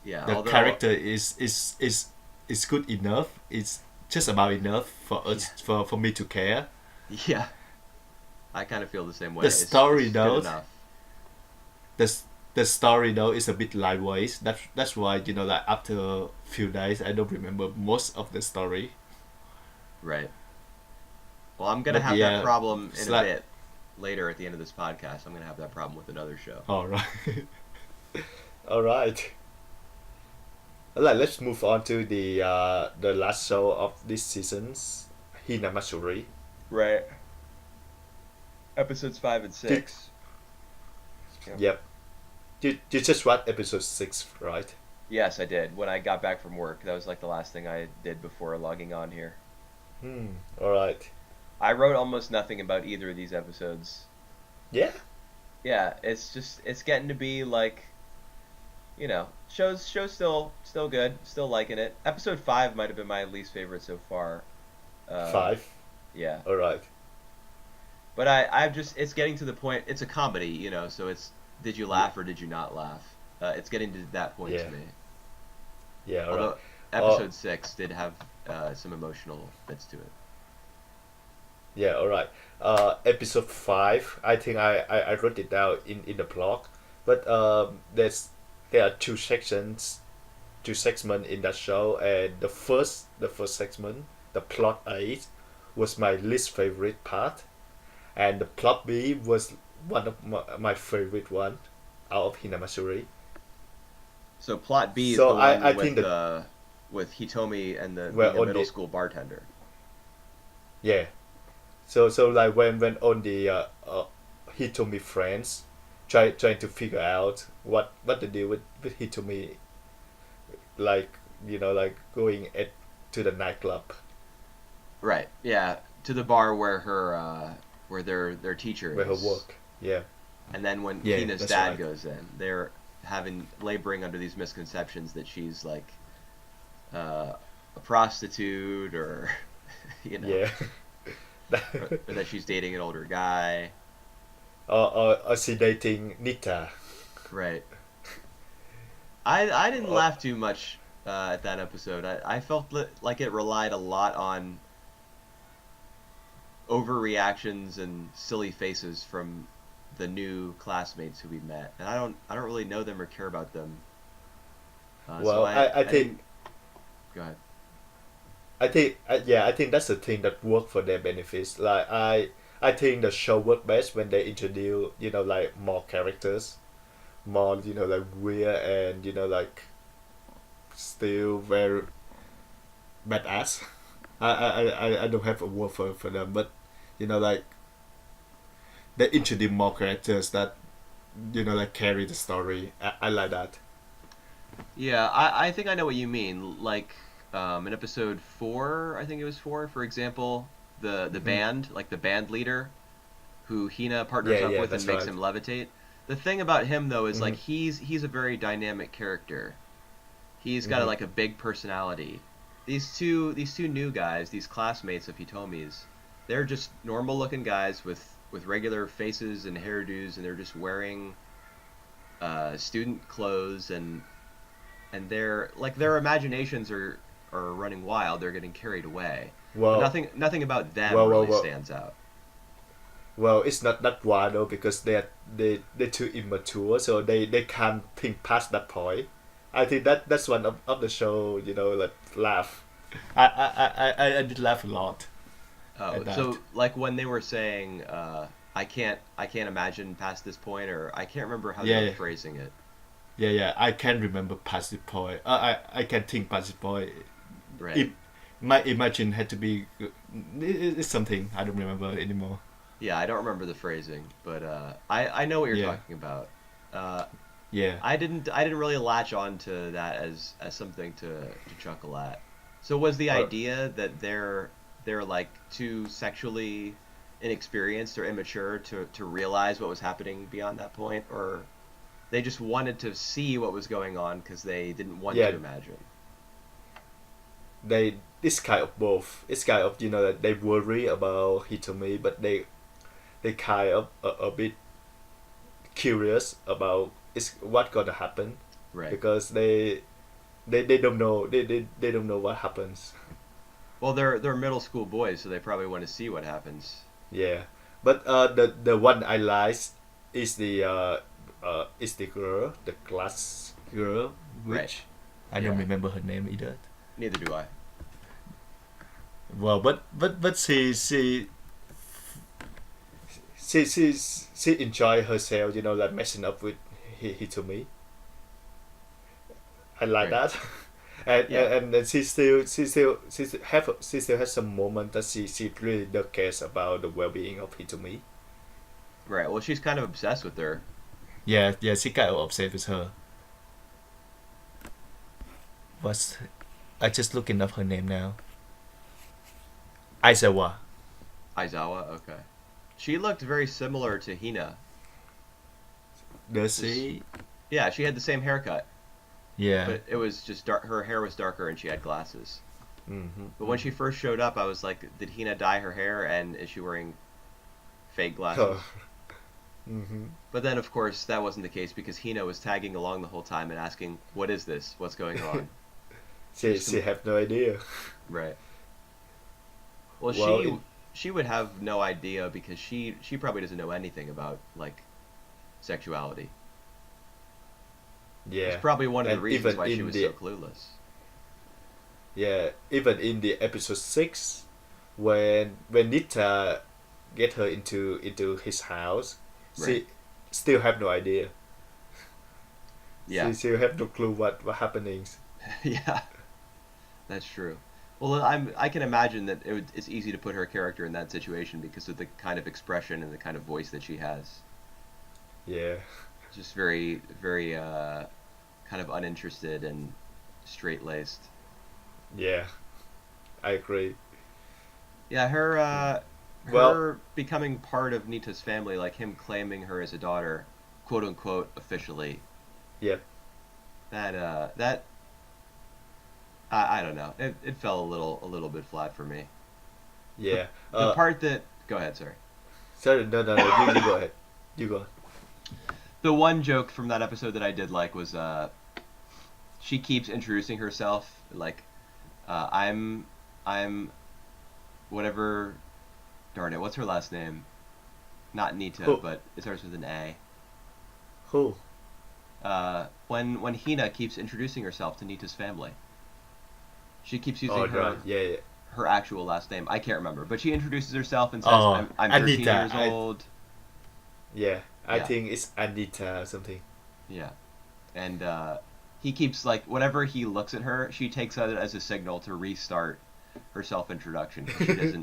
Yeah, The although character is good enough. It's just about enough for yeah, us for me to care. yeah, I kind of feel the same way. The story It's good though, enough, the the story though is a bit lightweight. That's why like after a few days I don't remember most of the story. right? Well, I'm gonna But have that yeah, problem it's in a like bit later at the end of this podcast. I'm gonna have that problem with another show. all right, all right. Alright, let's move on to the last show of this season's Hinamatsuri. Right. Episodes 5 and Did, 6. Yeah. yep. You just watched episode 6, right? Yes, I did. When I got back from work, that was like the last thing I did before logging on here. Hmm. All right. I wrote almost nothing about either of these episodes. Yeah. Yeah, it's getting to be like, show's still good, still liking it. Episode 5 might have been my least favorite so far. Uh, 5. yeah. All right. But I've just it's getting to the point. It's a comedy, so it's did you Yeah. laugh or did you not laugh? It's getting to that point Yeah. to me. Yeah. All right. Although episode 6 did have some emotional bits to it. Yeah. All right. Episode 5. I think I wrote it down in the blog, but there are two segments in that show, and the first segment, the plot A, was my least favorite part, and the plot B was one of my favorite one out of Hinamasuri. So plot B is So the I one think that with Hitomi and the well being a on middle the school bartender. yeah. So like when on the Hitomi friends trying to figure out what to do with Hitomi, like like going to the nightclub Right. Yeah. To the bar where her where their teacher where her is. work. Yeah. And then when Yeah, Hina's that's dad right. goes in, they're laboring under these misconceptions that she's like a prostitute, or you know, Yeah. or that she's dating an older guy. Or she dating Nita. Right. I didn't Or, laugh too much at that episode. I felt like it relied a lot on overreactions and silly faces from the new classmates who we met, and I don't really know them or care about them. So well, I I didn't. think Go ahead. yeah, I think that's the thing that work for their benefits. Like I think the show work best when they introduce like more characters, more like weird and like still very badass. I don't have a word for them, but like they introduce more characters that like carry the story. I like that. Yeah, I think I know what you mean. Like in episode four, I think it was four, for example, the Hmm. band, like the band leader, who Hina partners Yeah, up yeah, with and that's makes right. him levitate. The thing about him though is like Hmm. he's a very dynamic character. He's got Hmm. like a big personality. These two new guys, these classmates of Hitomi's, they're just normal looking guys with regular faces and hairdos, and they're just wearing student clothes, and they're like their imaginations are running wild. They're getting carried away, but Well, nothing about them well, well, really well. stands out. Well, it's not that wide though because they're too immature, so they can't think past that point. I think that's one of the show, like laugh. I did laugh a lot Oh, at that. so like when they were saying, I can't imagine past this point, or I can't remember how they Yeah, were yeah, phrasing it. yeah. I can remember past the point. I can think past the point. Right. It, my imagine had to be. It's something I don't remember anymore. Yeah, I don't remember the phrasing, but I know what you're Yeah, talking about. Uh, yeah. I didn't really latch on to that as something to chuckle at. So was the Or idea that they're like too sexually inexperienced or immature to realize what was happening beyond that point, or they just wanted to see what was going on because they didn't want yeah, to imagine? they this kind of both. It's kind of that they worry about Hitomi, but they kind of a bit curious about is what gonna happen Right. because they don't know they don't know what happens. Well, they're middle school boys, so they probably want to see what happens. Yeah, but the one I like is the girl, the class girl, Right. which I don't Yeah. remember her name either. Neither do I. Well, but she enjoy herself, like messing up with Hitomi. I like Right. that. and, Yeah. then she still has some moment that she really does cares about the well-being of Hitomi. Right. Well, she's kind of obsessed with her. Yeah, yeah, she kind of obsessed with her. But I just looking up her name now. Aizawa. Aizawa. Okay. She looked very similar to Hina. Does Just she? yeah, she had the same haircut, Yeah. but it was just dark. Her hair was darker, and she had glasses. Mm-hmm, But when she mm-hmm. first showed up, I was like, did Hina dye her hair, and is she wearing fake Oh, glasses? mm-hmm. But then, of course, that wasn't the case because Hina was tagging along the whole time and asking, "What is this? What's going on?" she Just she have no idea. right. Well, Well, she would have no idea because she probably doesn't know anything about like sexuality. It's yeah, probably one of the and reasons why she was so clueless. even in the episode 6, when Nita get her into his house, Right. she still have no idea. Yeah. She still have no clue what happenings. Yeah. That's true. Well, I can imagine that it's easy to put her character in that situation because of the kind of expression and the kind of voice that she has. Yeah, Just very, very kind of uninterested and straight laced. yeah, I agree. Yeah, her Well, her becoming part of Nita's family, like him claiming her as a daughter, quote unquote, officially. yeah, That I don't know. It fell a little bit flat for me. The Yeah. the part that go ahead, sorry. Sorry, no. You go ahead. You go. The one joke from that episode that I did like was she keeps introducing herself like I'm whatever. Darn it, what's her last name? Not Nita, Who? but it starts with an A. Who? When Hina keeps introducing herself to Nita's family, she keeps Oh, using right. Yeah, yeah. her actual last name. I can't remember, but she introduces herself and says, Oh, I'm 13 Anita. years old." Yeah, I Yeah, think it's Anita or something. yeah, and he keeps like whenever he looks at her, she takes that as a signal to restart her self introduction because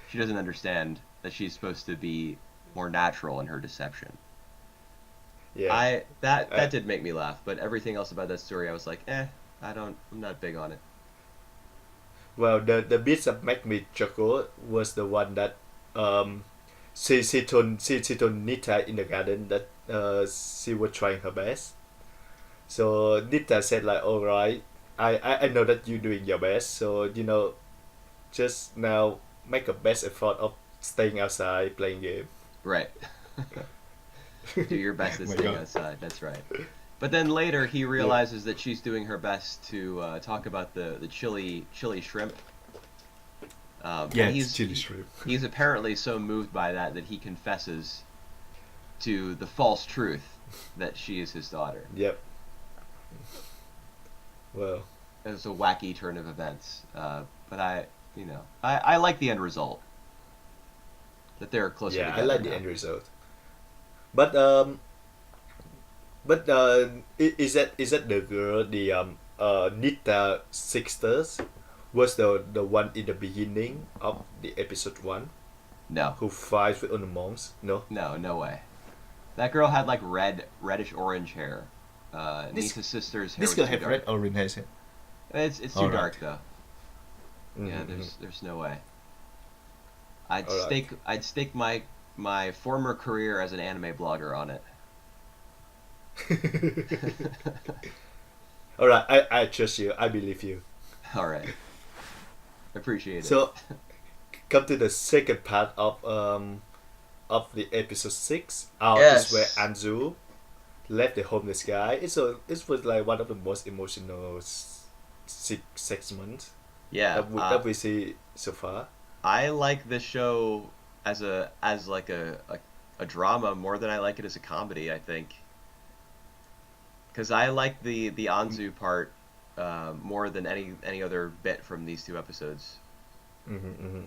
she doesn't understand that she's supposed to be more natural in her deception. Yeah. I that Uh, that did make me laugh, but everything else about that story, I was like, I'm not big on it. well, the bits that make me chuckle was the one that um, she told Nita in the garden that she was trying her best. So Nita said like, "All right, I know that you're doing your best. So just now make a best effort of staying outside playing game." Right. Do your best at My staying God. outside. That's right. But then later he Yeah. realizes that she's doing her best to talk about the chili shrimp. Yeah, And it's chili shrimp. he's apparently so moved by that he confesses to the false truth that she is his daughter. Yep. Well, It was a wacky turn of events. But I like the end result. That they're closer yeah, I together like the now. end result. But is that the girl, the Nita sisters was the one in the beginning of the episode 1 No, who fights with the monks? No. no way. That girl had like reddish orange hair. This Nita's sister's hair this was girl too have dark. red orange hair. It's too All dark right. though. Yeah, Mm-hmm. there's no way. All right. I'd stake my former career as an anime blogger on it. All right. I trust you. I believe you. All right, appreciate it. So come to the second part of the episode 6. Is where Yes. Anzu left the homeless guy. It was like one of the most emotional segments Yeah, that we see so far. I like this show as like a drama more than I like it as a comedy. I think because I like the Anzu part more than any other bit from these two episodes. Mm-hmm.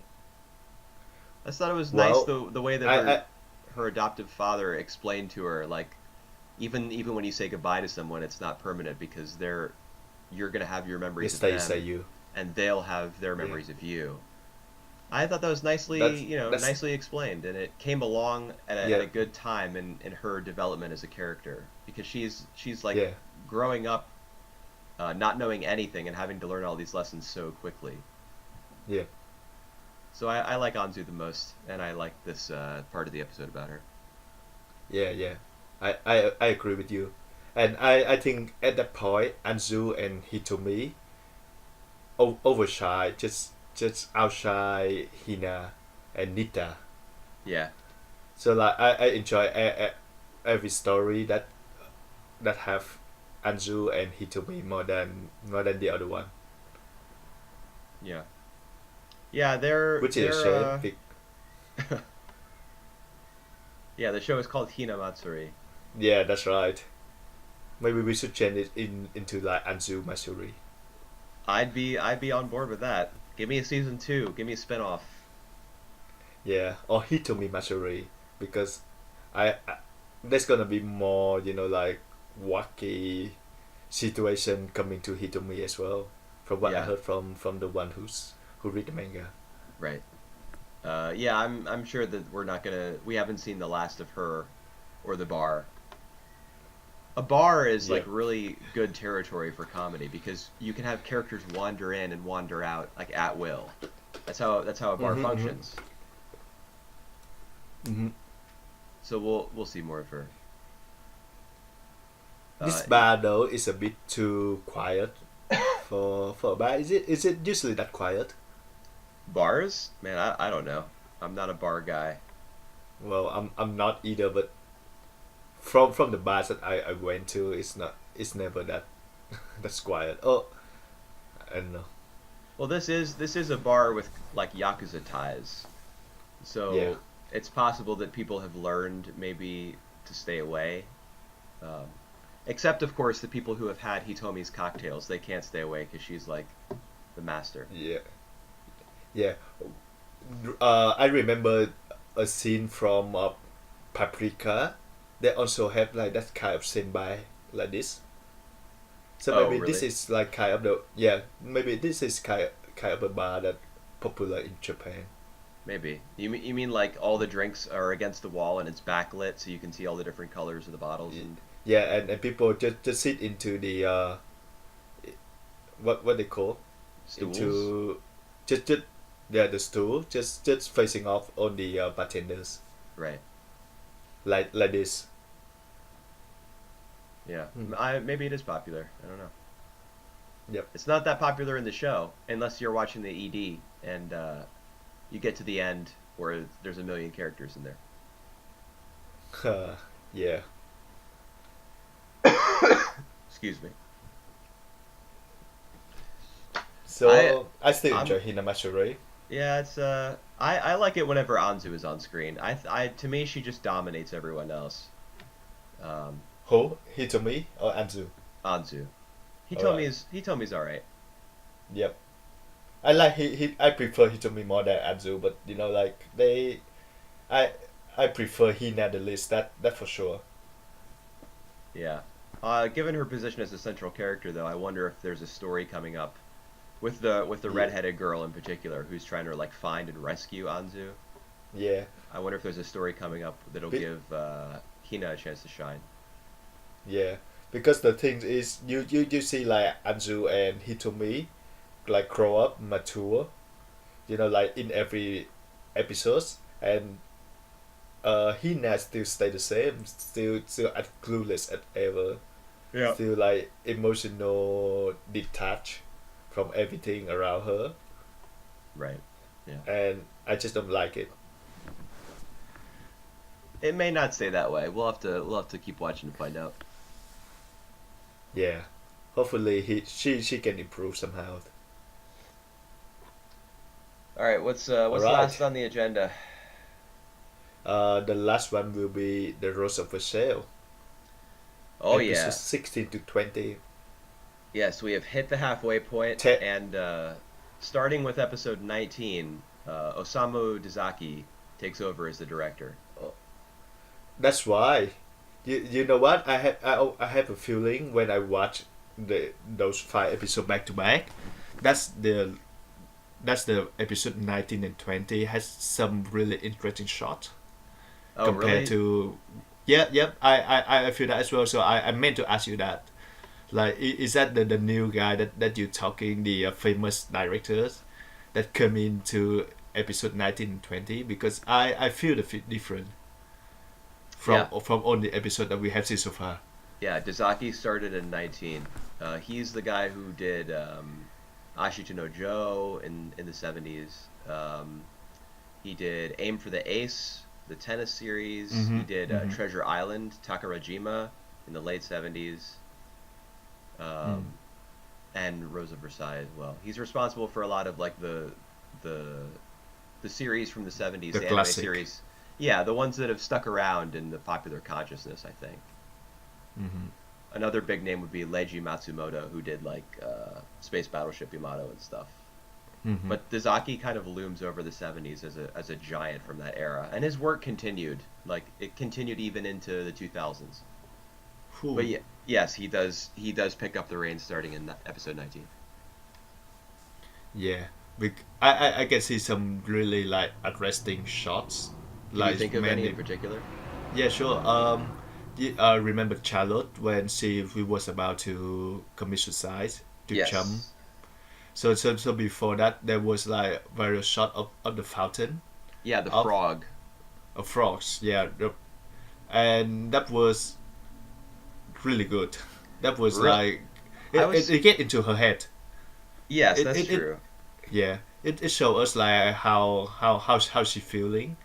I just thought it was nice Well, the way that I her adoptive father explained to her like even when you say goodbye to someone, it's not permanent because you're gonna have your memories of stay them you. and they'll have their Yeah. memories of you. I thought that was That's that's nicely explained, and it came along at yeah, a good time in her development as a character because she's like yeah, growing up, not knowing anything and having to learn all these lessons so quickly. yeah, So I like Anzu the most, and I like this part of the episode about her. yeah. I agree with you, and I think at that point Anzu and Hitomi overshine just outshine Hina and Nita. Yeah, So like I enjoy every story that have Anzu and Hitomi more than the other one, yeah, yeah. They're which is a they're shame. yeah. The show is called Hina Matsuri. Yeah, that's right. Maybe we should change it into like Anzu Masuri. I'd be on board with that. Give me a season 2. Give me a spinoff. Yeah, or Hitomi Masuri, because I there's gonna be more like wacky situation coming to Hitomi as well. From what I Yeah, heard from the one who read the manga. right. Yeah, I'm sure that we haven't seen the last of her or the bar. A bar is Yeah. like really good territory for comedy because you can have characters wander in and wander out like at will. That's how a bar Mm-hmm. functions. Mm-hmm. So we'll see more of her. This Uh, bar though is a bit too quiet for a bar? Is it usually that quiet? Bars? Man, I don't know. I'm not a bar guy. Well, I'm not either, but from the bars that I went to, it's never that that's quiet. Oh, I don't know. Well, this is a bar with like yakuza ties, Yeah, so it's possible that people have learned maybe to stay away. Um, Except, of course, the people who have had Hitomi's cocktails, they can't stay away because she's like the master. yeah, yeah. I remember a scene from Paprika. They also have like that kind of senpai like this. So Oh, maybe this really? is like maybe this is kind of a bar that popular in Japan. Maybe. You mean like all the drinks are against the wall and it's backlit so you can see all the different colors of the bottles Y- and Yeah, and people just sit into the what they call stools? into just yeah, the stool just facing off on the bartenders Right. like this. Yeah. Hmm. Maybe it is popular. I don't know. Yep. It's not that popular in the show unless you're watching the ED and you get to the end where there's a million characters in there. Yeah. Excuse me. I So I still I'm enjoy Hinamashiro. Yeah, it's I like it whenever Anzu is on screen. To me she just dominates everyone else. Um, Who? Hitomi or Anzu? Anzu. Alright. Hitomi's all right. Yep. I like I prefer Hitomi more than Anzu, but like I I prefer Hina the least. That for sure. Yeah. Given her position as a central character, though, I wonder if there's a story coming up with the Yeah. redheaded girl in particular who's trying to like find and rescue Anzu. Yeah. I wonder if there's a story coming up that'll Be- give Hina a chance to shine. yeah. Because the thing is, you see like Anzu and Hitomi like grow up, mature. Like in every episodes, and Hina still stay the same, still as clueless as ever, Yeah. still like emotional, detached from everything around her, Right. Yeah. and I just don't like it. It may not stay that way. We'll have to keep watching to find out. Yeah, hopefully she can improve somehow. All right. All What's last right. on the agenda? The last one will be the Rose of Versailles, Oh episode yeah. 16 to 20. Yes, we have hit the halfway point, Te- and starting with episode 19, Osamu Dezaki takes over as the director. that's why. You know what? I have a feeling when I watch those 5 episodes back to back. That's the that's the episode 19 and 20 has some really interesting shots Oh, compared really? to. Yeah, yep. I feel that as well. So I meant to ask you that. Like, is that the new guy that you're talking, the famous directors that come into episode 19 and 20? Because I feel the fit different Yeah, from all the episode that we have seen so far. yeah. Dezaki started in 19. He's the guy who did Ashita no Joe in the 70s. He did Aim for the Ace, the tennis series. He Mm-hmm. did Mm-hmm. Treasure Island, Takarajima in the late 70s. Mm. Um, and Rose of Versailles as well. He's responsible for a lot of like the the series from the 70s, The the anime classic. series. Yeah, the ones that have stuck around in the popular consciousness, I think. Mm-hmm. Another big name would be Leiji Matsumoto, who did like Space Battleship Yamato and stuff. Mm-hmm. But Dezaki kind of looms over the 70s as a giant from that era, and his work continued. Like it continued even into the 2000s. But Whew. yeah, yes, he does pick up the reins starting in episode 19. Yeah. I can see some really like arresting shots, Can you like think of any in many. particular? Yeah, sure. Remember Charlotte when she was about to commit suicide to jump. Yes. So before that, there was like various shot of the fountain Yeah, the of frog. frogs. Yeah, and that was really good. That was Real. like I it was get into her head. Yes, It that's it, it true. yeah. It shows us like how she feeling.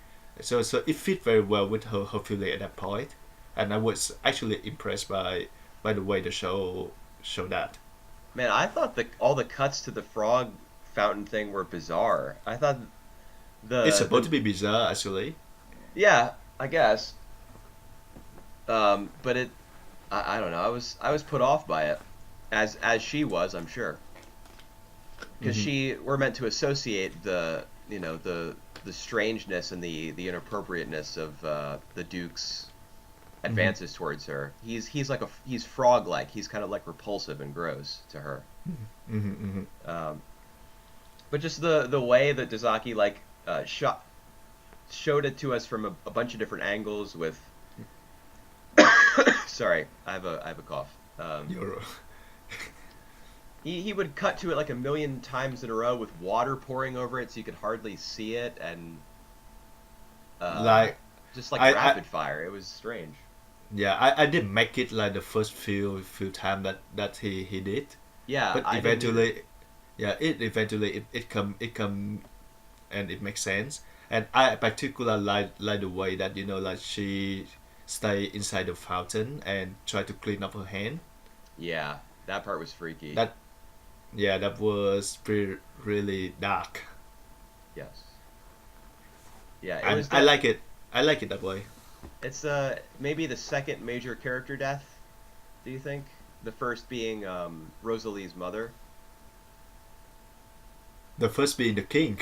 So it fit very well with her feeling at that point, and I was actually impressed by the way the show that. Man, I thought all the cuts to the frog fountain thing were bizarre. I thought It's supposed the to be bizarre actually. yeah, I guess. But I don't know. I was put off by it, as she was, I'm sure, because Hmm. we're meant to associate the strangeness and the inappropriateness of the Duke's Hmm. advances towards her. He's frog like. He's kind of like repulsive and gross to her. Hmm. Hmm. Um, but just the way that Dezaki showed it to us from a bunch of different angles with sorry, I have a cough. You're He would cut to it like a million times in a row with water pouring over it, so you could hardly see it, and uh, like just like I rapid fire. It was strange. yeah, I didn't make it like the first few time that he did, Yeah, but I didn't either. eventually, yeah, it come and it makes sense. And I particularly like the way that like she stay inside the fountain and try to clean up her hand. Yeah, that part was freaky. That yeah, that was really dark, Yes. Yeah, it and was I that. like it. I like it that way. It's maybe the second major character death. Do you think? The first being Rosalie's mother. The first being the king.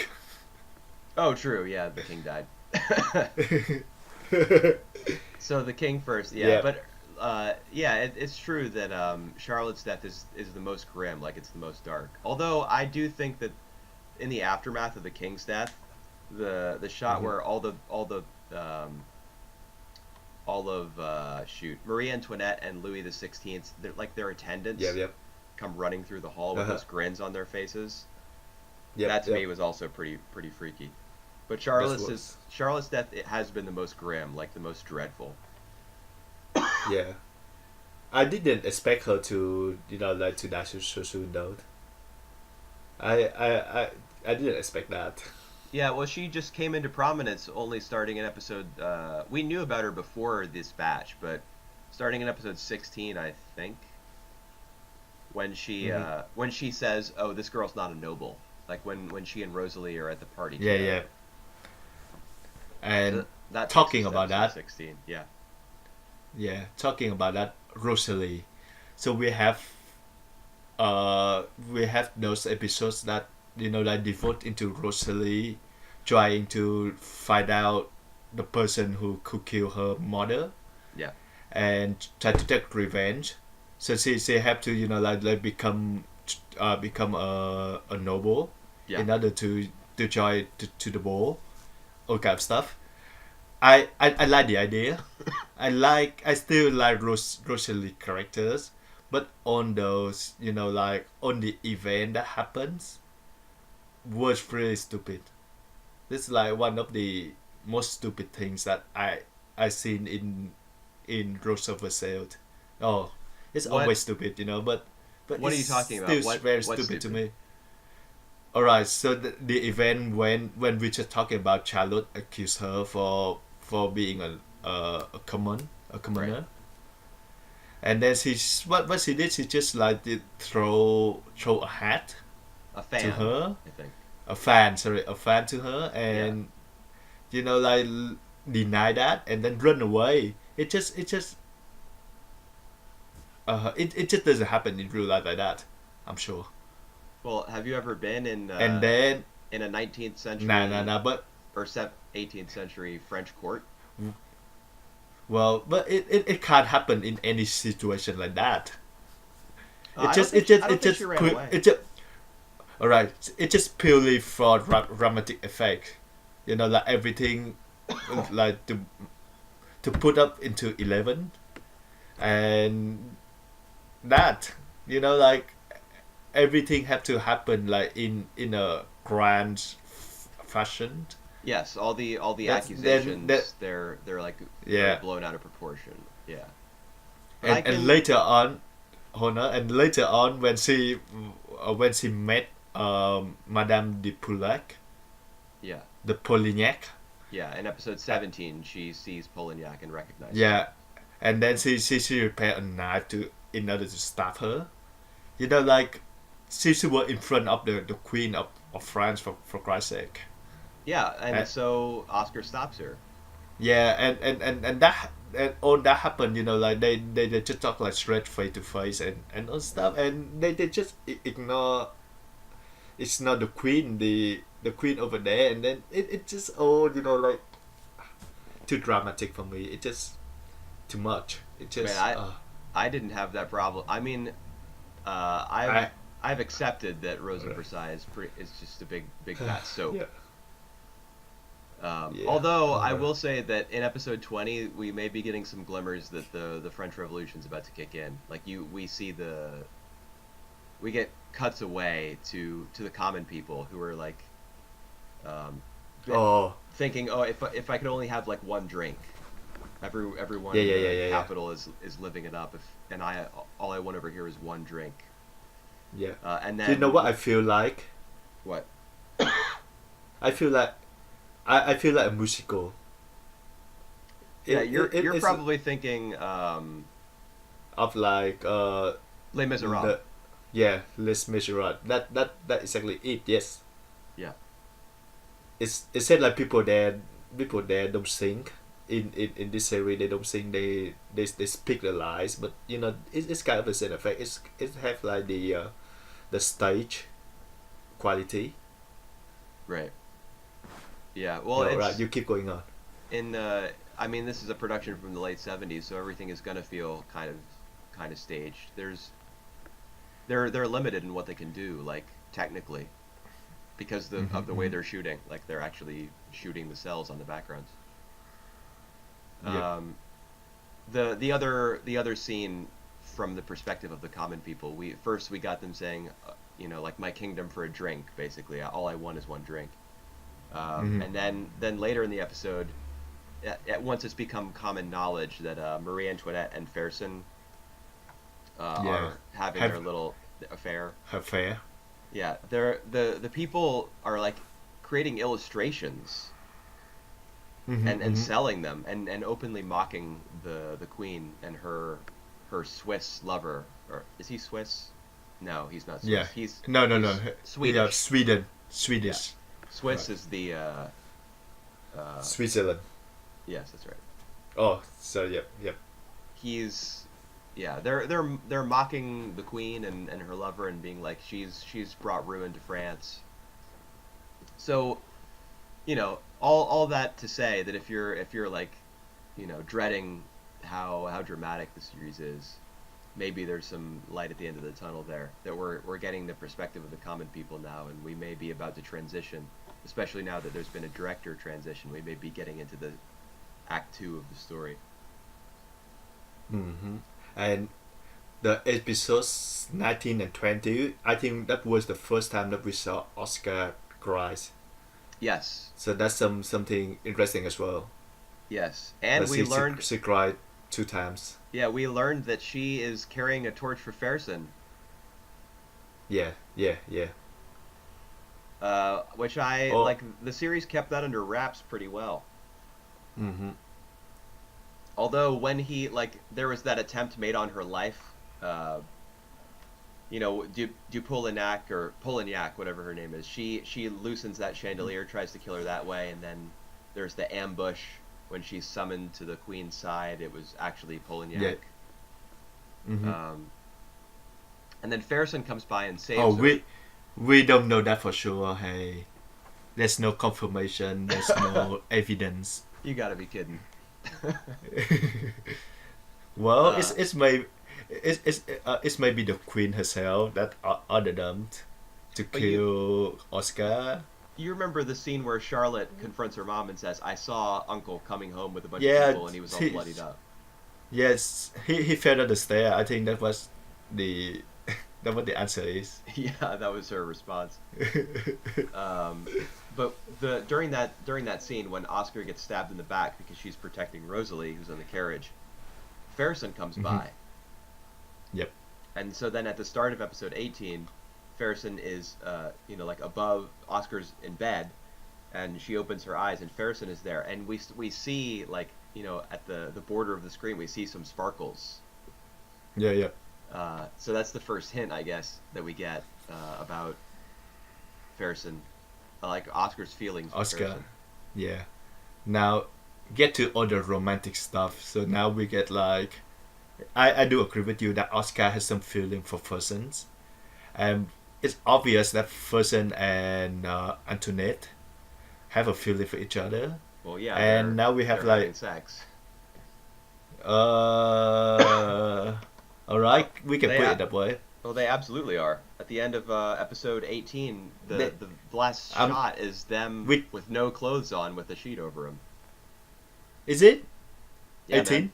Oh, true. Yeah, the king died. So the king first, yeah, Yeah. but yeah, it's true that Charlotte's death is the most grim, like it's the most dark. Although I do think that in the aftermath of the king's death, the shot Hmm. where um, all of shoot Marie Antoinette and Louis the XVI, they're like their Yep. attendants Yep. come running through the hall with Uh-huh. those grins on their faces. Yep. That to me Yep. was also pretty freaky. But That was Charlotte's death, it has been the most grim, like the most dreadful. yeah. I didn't expect her to like to die so soon though. I I I I didn't expect that. Yeah, well, she just came into prominence only starting in episode. We knew about her before this batch, but starting in episode 16, I think, Hmm. when she says, "Oh, this girl's not a noble," like when she and Rosalie are at the party Yeah. Yeah. together. So And that takes talking us to about episode that, 16. Yeah. yeah, talking about that, Rosalie. So we have those episodes that like devote into Rosalie trying to find out the person who could kill her mother Yeah. and try to take revenge. So she have to like become a noble Yeah. in order to join to the ball, all kind of stuff. I like the idea. I still like Rosalie characters, but on those like on the event that happens was really stupid. This is like one of the most stupid things that I seen in Rose of Versailles. Oh, it's What always stupid, but What are it's you talking about? still very What's stupid to stupid? me. All right, so the event when we just talking about Charlotte accused her for being a Right. commoner, and then what she did, she just like did throw a hat A to fan, her, I think. a fan to her, Yeah. and like deny that and then run away. It just doesn't happen in real life like that. I'm sure. Well, have you ever been And then in a 19th nah, century nah, but 18th century French court? well, but it can't happen in any situation like that. I don't think she ran away. It just all right. It's just purely for dramatic effect. Like everything, like to put up into 11, and that like everything had to happen like in a grand fashion. Yes, all the That's then that accusations, they're like yeah, blown out of proportion. Yeah. But I and can later on, hold on, and later on when she when she met Madame de Poulac, Yeah. the Polignac. Yeah, in episode 17, she sees Polignac and recognizes her. Yeah, and then she prepared a knife to in order to stab her. You know, like she was in front of the Queen of France for Christ's sake. Yeah, and And, so Oscar stops her. yeah, and that and all that happened. You know, like they just talk like straight face to face and all stuff, and they just ignore. It's not the Queen, the Queen over there, and then it just all you know like too dramatic for me. It just too much. It Man, just I didn't have that problem. I mean, I I've accepted that Rose of Versailles is just a big fat soap. yeah. Yeah. Although I will say that in episode 20, we may be getting some glimmers that the French Revolution's about to kick in. Like we get cuts away to the common people who are like, Oh thinking, oh, if I could only have like one drink, everyone yeah, in yeah, the yeah, yeah, yeah. capital is living it up. And all I want over here is one drink. Yeah. And Do then you know what I feel like? what? I feel like I feel like a musical. Yeah, you're it's probably thinking of like Les Miserables. yeah, Les Miserables. That exactly it. Yes. Yeah. It said like people there don't sing in this series. They don't sing. They speak the lines, but you know it's kind of the same effect. It have like the stage quality. Right. Yeah. Well, No, it's right. You keep going on. in. I mean, this is a production from the late '70s, so everything is gonna feel kind of staged. They're limited in what they can do, like technically, because of the way they're shooting. Like they're actually shooting the cells on the backgrounds. Yep. The other scene from the perspective of the common people. We got them saying, like my kingdom for a drink. Basically, all I want is one drink. And then later in the episode, once it's become common knowledge that Marie Antoinette and Fersen are having their little affair. Affair. Yeah, the people are like creating illustrations and selling them and openly mocking the queen and her Swiss lover. Or is he Swiss? No, he's not Swiss. Yeah. He's No. Swedish. Yeah, Swedish. Yeah. Swiss is the Switzerland. yes, that's right. Oh, so yep. He's they're mocking the queen and her lover and being like she's brought ruin to France. So, all that to say that if you're like, dreading how dramatic the series is, maybe there's some light at the end of the tunnel there, that we're getting the perspective of the common people now, and we may be about to transition, especially now that there's been a director transition. We may be getting into the act 2 of the story. And the episodes 19 and 20, I think that was the first time that we saw Oscar cries. Yes. So that's something interesting as well. Yes. And That we learned she cried 2 times. Yeah, we learned that she is carrying a torch for Fersen. Yeah. Which like. The series kept that under wraps pretty well. Although when there was that attempt made on her life, Polignac, whatever her name is, she loosens that chandelier, tries to kill her that way, and then there's the ambush when she's summoned to the queen's side. It was actually Polignac. Yeah. And then Fersen comes by and saves Oh, her. we don't know that for sure. Hey, there's no confirmation. There's no evidence. You gotta be kidding. Well, it's maybe the queen herself that ordered them to kill Oscar. You remember the scene where Charlotte confronts her mom and says, "I saw Uncle coming home with a bunch Yeah, of people and he was all bloodied up." Yes, he fell down the stair. I think that was the that what the answer is. Yeah, that was her response. But during that scene when Oscar gets stabbed in the back because she's protecting Rosalie, who's in the carriage, Fersen comes by. Yep. And so then at the start of episode 18, Ferguson is like above Oscar's in bed, and she opens her eyes and Ferguson is there, and we see like at the border of the screen we see some sparkles. Yeah, yeah. So that's the first hint, I guess, that we get about Ferguson, like Oscar's feelings for Oscar. Ferguson. Yeah. Now get to other romantic stuff. So now we get like I do agree with you that Oscar has some feeling for Fursons. And it's obvious that Furson and Antoinette have a feeling for each other. Well, yeah, And now we have they're having like sex. uh all right, we can They put a- it that way. well, they absolutely are. At the end of episode 18, They, the last shot is them we with no clothes on with a sheet over them. is it Yeah, man. 18?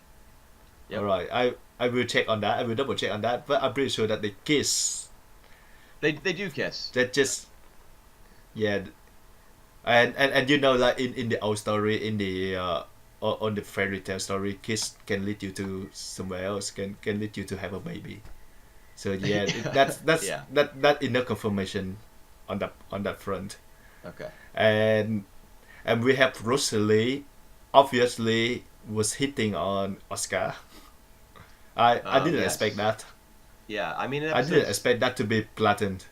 Yep. All right, I will check on that. I will double check on that. But I'm pretty sure that they kiss. They do kiss. That just yeah, and like in the old story in the on the fairy tale story, kiss can lead you to somewhere else. Can lead you to have a baby. So yeah, Yeah. that enough confirmation on that front. Okay. And we have Rosalie, obviously was hitting on Oscar. I didn't expect Yes. that. Yeah. I mean, in I didn't episodes. expect that to be blatant.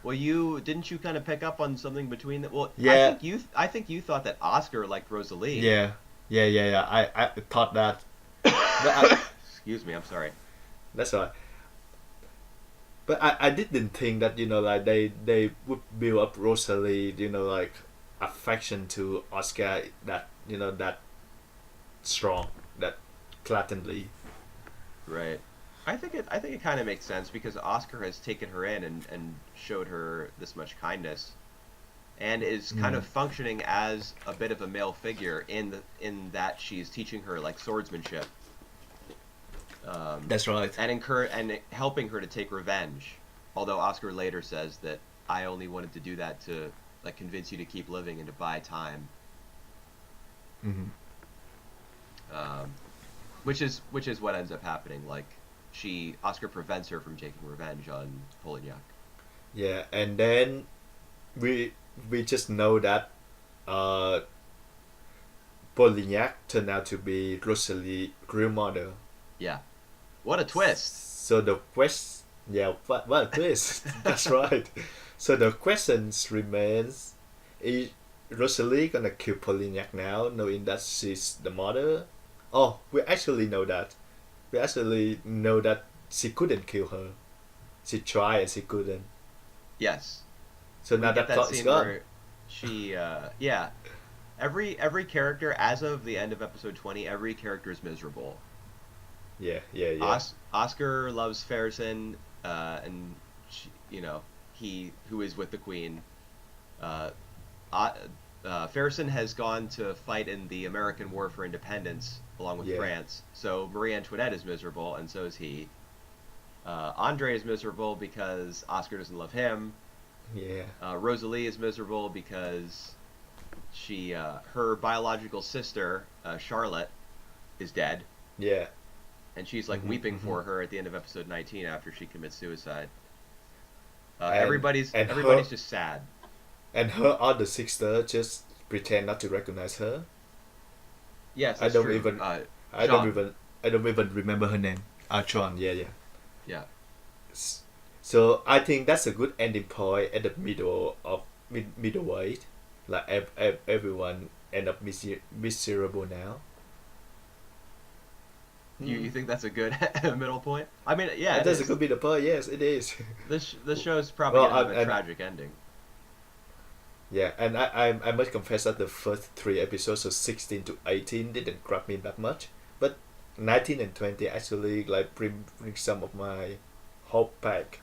Well, didn't you kind of pick up on something between the? Well, Yeah, I think you thought that Oscar liked Rosalie. yeah, yeah. I thought that, but I, Excuse me. I'm sorry. that's all right. But I didn't think that like they would build up Rosalie like affection to Oscar that that strong, that blatantly. Right. I think it kind of makes sense because Oscar has taken her in and showed her this much kindness, and is kind Mm. of functioning as a bit of a male figure in that she's teaching her like swordsmanship, That's right. and helping her to take revenge. Although Oscar later says that I only wanted to do that to like convince you to keep living and to buy time, Hmm. um, which is what ends up happening. Like Oscar prevents her from taking revenge on Polignac. Yeah, and then we just know that uh, Polignac turned out to be Rosalie's real mother. Yeah. What a twist! So the quest, yeah, what a twist. That's right. So the questions remains: is Rosalie gonna kill Polignac now, knowing that she's the mother? Oh, we actually know that. We actually know that she couldn't kill her. She tried and she couldn't. Yes. So We now get that that plot is scene gone. where yeah. Every character as of the end of episode 20, every character is miserable. Yeah, yeah, yeah. Oscar loves Ferguson, and he who is with the Queen. Uh, Ferguson has gone to fight in the American War for Independence along with Yeah. France. So Marie Antoinette is miserable, and so is he. Andre is miserable because Oscar doesn't love him. Yeah. Rosalie is miserable because her biological sister Charlotte is dead, Yeah. and she's like Mhm, weeping mhm. for her at the end of episode 19 after she commits suicide. And Everybody's just sad. her other sister just pretend not to recognize her. Yes, I that's don't true. even I don't Sean. even I don't even remember her name. Tron, yeah, yeah. Yeah. So I think that's a good ending point at the middle of middleweight. Like everyone end up miserable now. You think that's a good middle point? I mean, yeah, it That's a is. good middle point. Yes, it is. This show's probably Well, gonna have a and tragic ending. yeah, and I must confess that the first three episodes of 16 to 18 didn't grab me that much, but 19 and 20 actually like bring some of my hope back.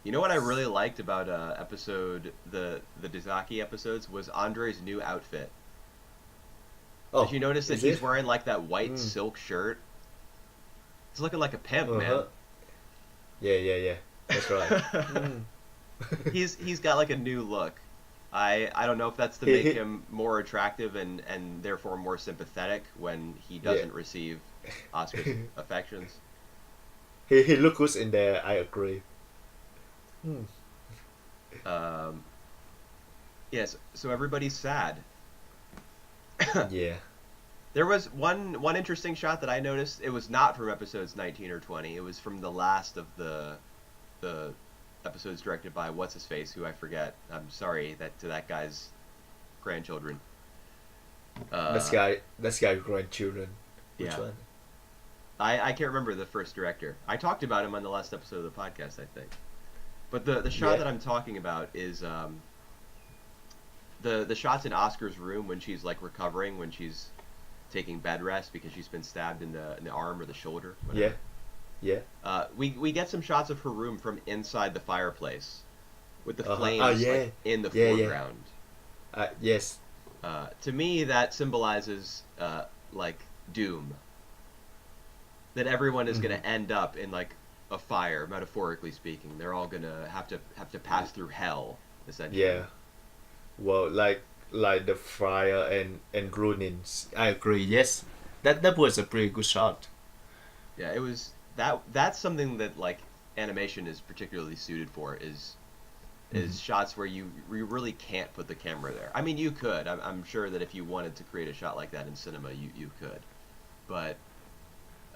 You know what I really liked about the Dezaki episodes was Andre's new outfit. Did Oh, you notice that is he's it? wearing like that white Mm. silk shirt? He's looking like a pimp, Uh-huh. Yeah, yeah, yeah. That's right. man. Mm. He's got like a new look. I don't know if that's to he, make he, him more attractive and therefore more sympathetic when he yeah. doesn't receive Oscar's affections. He look good in there. I agree. Hmm. Um, yes, so everybody's sad. Yeah. There was one interesting shot that I noticed. It was not from episodes 19 or 20. It was from the last of the episodes directed by what's his face, who I forget. I'm sorry that to that guy's grandchildren. That's Uh, guy. That's guy grandchildren. Which yeah, one? I can't remember the first director. I talked about him on the last episode of the podcast, I think. But the shot Yeah. that I'm talking about is the shots in Oscar's room when she's like recovering, when she's taking bed rest because she's been stabbed in the arm or the shoulder, Yeah. whatever. Yeah. We get some shots of her room from inside the fireplace, with the Oh flames yeah. like in the Yeah. Yeah. foreground. Yes. To me, that symbolizes like doom. That everyone is going Mhm. to end up in like a fire, metaphorically speaking. They're all going to have to pass through hell, essentially. Yeah. Well, like the fire and Grunin's. I agree. Yes. That was a pretty good shot. Yeah, it was that. That's something that like animation is particularly suited for Mhm. is shots where you really can't put the camera there. I mean, you could. I'm sure that if you wanted to create a shot like that in cinema, you could. But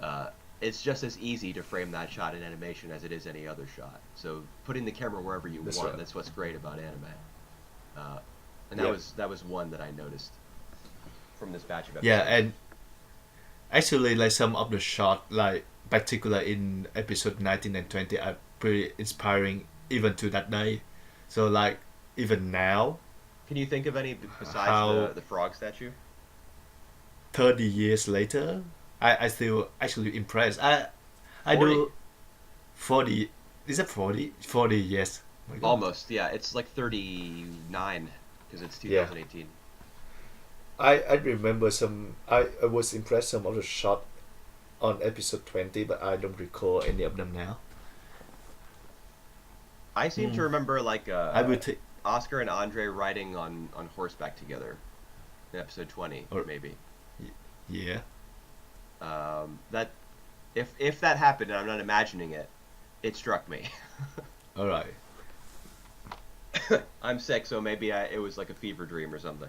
uh, it's just as easy to frame that shot in animation as it is any other shot. So putting the camera wherever you That's want, right. that's what's great about anime. Uh, and Yep. that was one that I noticed from this batch of Yeah, episodes. and actually, like some of the shot, like particular in episode 19 and 20, are pretty inspiring even to that day. So like even now, Can you think of any besides how the frog statue? 30 years later, I still actually impressed. I 40. do 40. Is it 40? 40 yes. Oh my god. Almost, yeah. It's like 39 because it's Yeah. 2018. I remember I was impressed some of the shot on episode 20, but I don't recall any of them now. I seem to Mm. remember like I will take. Oscar and Andre riding on horseback together in episode 20, Or maybe. yeah. That if that happened, and I'm not imagining it, it struck me. All right. I'm sick, so maybe it was like a fever dream or something.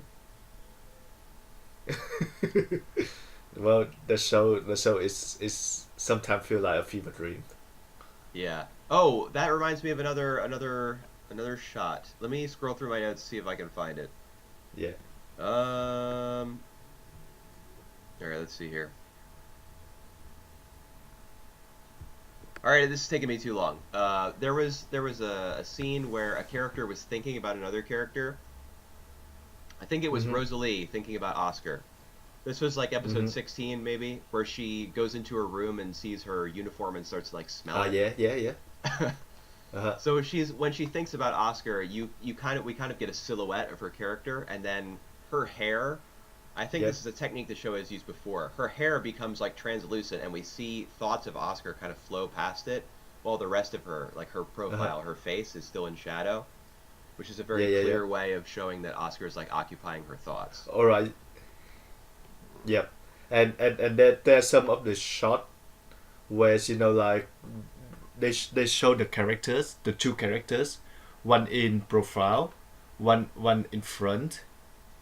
Well, the show is sometimes feel like a fever dream. Yeah. Oh, that reminds me of another shot. Let me scroll through my notes see if I can find it. Yeah. Um. All right, let's see here. All right, this is taking me too long. There was a scene where a character was thinking about another character. I think it was Mhm. Rosalie thinking about Oscar. This was like episode Mhm. 16 maybe, where she goes into her room and sees her uniform and starts to like smell it. Yeah. Yeah. Yeah. So when she thinks about Oscar, we kind of get a silhouette of her character, and then her hair. I think Yep. this is a technique the show has used before. Her hair becomes like translucent, and we see thoughts of Oscar kind of flow past it, while the rest of her, like her profile, her face, is still in shadow, which is a very Yeah. Yeah. Yeah. clear way of showing that Oscar is like occupying her thoughts. All right. Yep. And there's some of the shot where like they show the characters, the two characters, one in profile, one in front,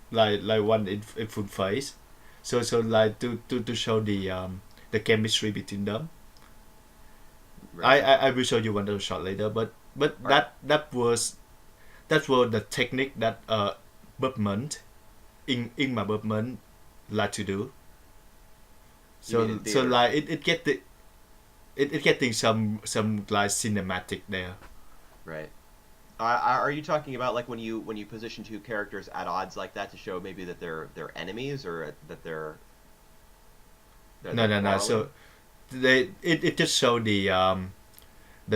like one in full face. So like to show the chemistry between them. Right. I will show you one of the shot later, but All right. that was the technique that Bergman Ingmar Bergman like to do. You mean in So theater? like it getting some like cinematic there. Right. Are you talking about like when you position two characters at odds like that to show maybe that they're enemies or that No, they're no, no. quarreling? So it just show the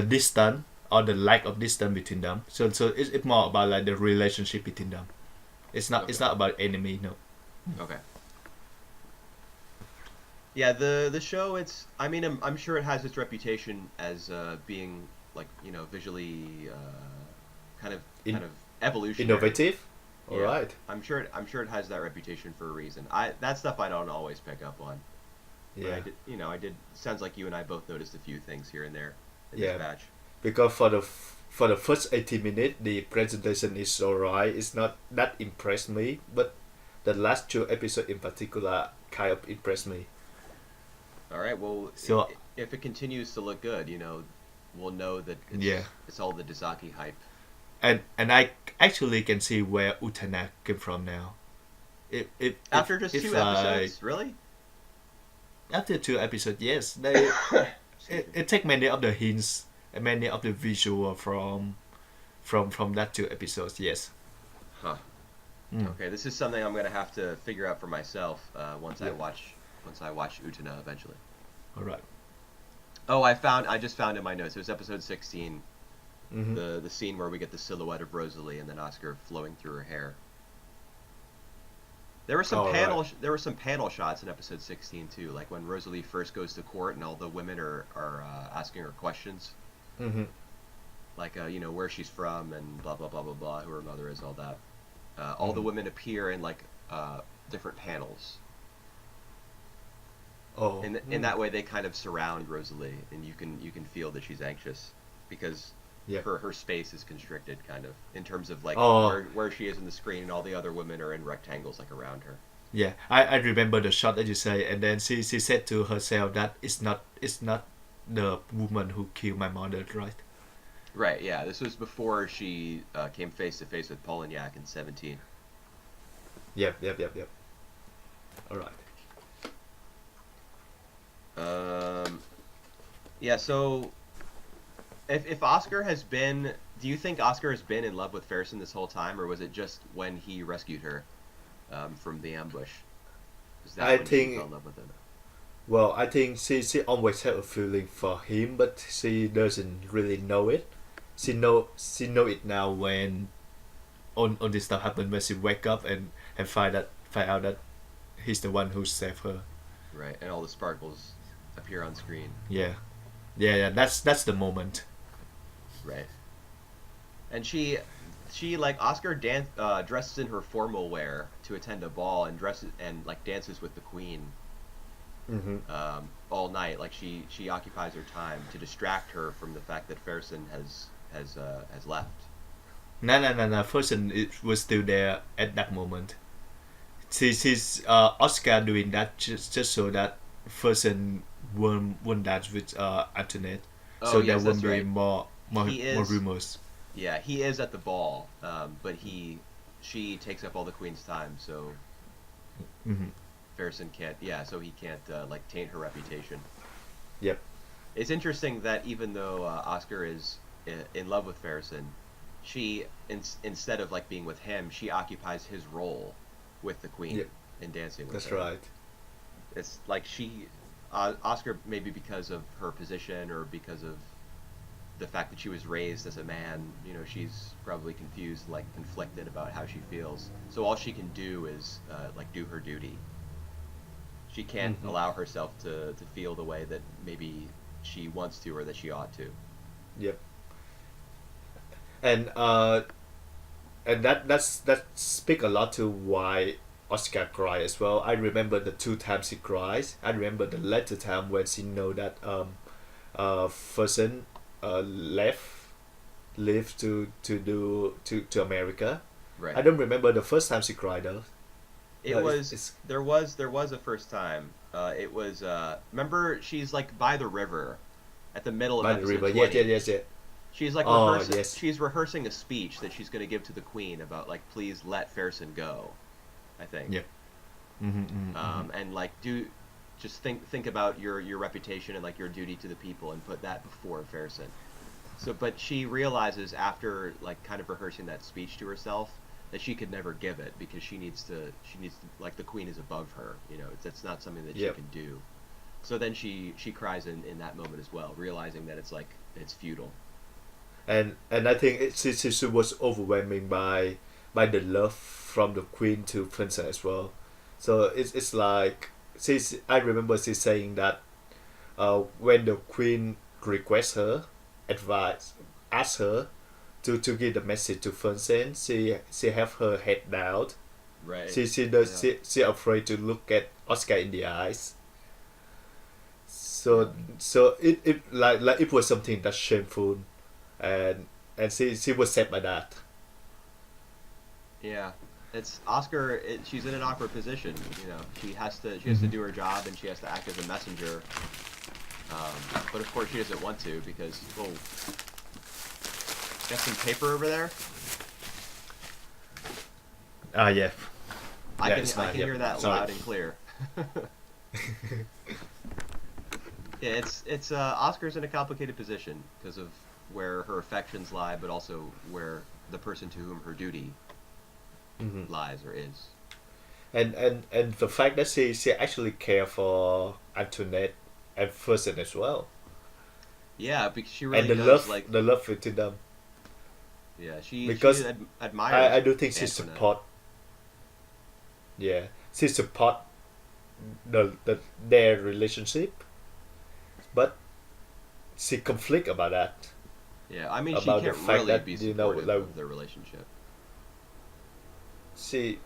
distance or the lack of distance between them. So it's more about like the relationship between them. It's Okay. not about enemy. No. Okay. Yeah, the show I mean I'm sure it has its reputation as being like, visually kind of In, kind of evolutionary. innovative. All Yeah. right. I'm sure it has that reputation for a reason. That stuff I don't always pick up on. But Yeah. I did sounds like you and I both noticed a few things here and there in Yeah. this batch. Because for the first 80 minutes, the presentation is alright. It's not that impressed me, but the last two episodes in particular kind of impressed me. All right. Well, So if it continues to look good, we'll know that yeah, it's all the Dezaki hype. and I actually can see where Utana came from now. After just if two episodes, really? after two episodes, yes, they Excuse me. it take many of the hints and many of the visual from that two episodes. Yes. Huh. Mm. Okay, this is something I'm gonna have to figure out for myself Yeah. once I watch Utena eventually. All right. Oh, I just found in my notes. It was episode 16, Mm-hmm. the scene where we get the silhouette of Rosalie and then Oscar flowing through her hair. All right. There were some panel shots in episode 16 too, like when Rosalie first goes to court and all the women are asking her questions, Mm-hmm. like where she's from and blah blah blah blah blah, who her mother is, all that. All the Mm-hmm. women appear in like different panels. Oh. In that way, they kind of surround Rosalie, and you can feel that she's anxious because Yeah. her space is constricted, kind of in terms of like Oh. where she is in the screen, and all the other women are in rectangles like around her. Yeah. I remember the shot that you say, and then she said to herself that it's not the woman who killed my mother, right? Right. Yeah. This was before she came face to face with Polignac in 17. Yep. Yep. Yep. Yep. All right. Um. Yeah. So if Oscar has been, do you think Oscar has been in love with Ferguson this whole time, or was it just when he rescued her from the ambush? Is that I when she fell think in love with him? Well, I think she always had a feeling for him, but she doesn't really know it. She know it now when all this stuff happened, when she wake up and find out that he's the one who saved her. Right, and all the sparkles appear on screen. Yeah, yeah. That's the moment. Right, and she like Oscar dresses in her formal wear to attend a ball and dresses and like dances with the queen Mm-hmm. all night. Like she occupies her time to distract her from the fact that Ferguson has left. No, no, no, no. Person it was still there at that moment. She's Oscar doing that just so that person won't dance with Antoinette, Oh so there yes, won't that's be right. He more is rumors. Yeah, he is at the ball, but she takes up all the queen's time, so Mm-hmm. Ferguson can't. Yeah, so he can't like taint her reputation. Yep. It's interesting that even though Oscar is in love with Ferguson, instead of like being with him, she occupies his role with the queen Yep. in dancing with That's her. right. It's like Oscar, maybe because of her position or because of the fact that she was raised as a man, she's probably confused, like conflicted about how she feels. So all she can do is like do her duty. She can't Mm-hmm. allow herself to feel the way that maybe she wants to or that she ought to. Yep. And that speak a lot to why Oscar cried as well. I remember the two times he cries. I remember the later time when she know that person left to America. Right. I don't remember the first time she cried though. It was there was a first time. It was remember she's like by the river at the middle of by the episode river. Yes, 20. yes, yes, yes. She's like Oh yes. she's rehearsing a speech that she's going to give to the queen about like please let Ferguson go, I think. Yeah. Mm-hmm, mm-hmm, mm-hmm. And like do just think about your reputation and like your duty to the people and put that before Ferguson. So but she realizes after like kind of rehearsing that speech to herself that she could never give it because she needs to like the queen is above her, that's not something that she Yep. can do. So then she cries in that moment as well, realizing that it's futile. And I think she was overwhelming by the love from the queen to princess as well. So it's like I remember she saying that when the queen requests her advice, ask her to give the message to Fersen, she have her head down. Right. She does Yeah. she afraid to look at Oscar in the eyes. Yeah. So it like it was something that's shameful, and and she was sad by that. Yeah, it's Oscar. She's in an awkward position. You know, she has to Hmm. do her job and she has to act as a messenger. But of course she doesn't want to because got some paper over there. Ah, yeah. I Yeah, can it's I not. can Yep. hear that Sorry. loud and clear. Yeah, it's Oscar's in a complicated position because of where her affections lie, but also where the person to whom her duty Hmm. lies or is. And the fact that she actually care for Antoinette and Fersen as well, Yeah, because she and really does like. the love between them, Yeah, she because I admires do think she Antoinette. support. Yeah, she support the their relationship, but she conflict about that, Yeah, I mean she about the can't fact really that be you know supportive like of their relationship. she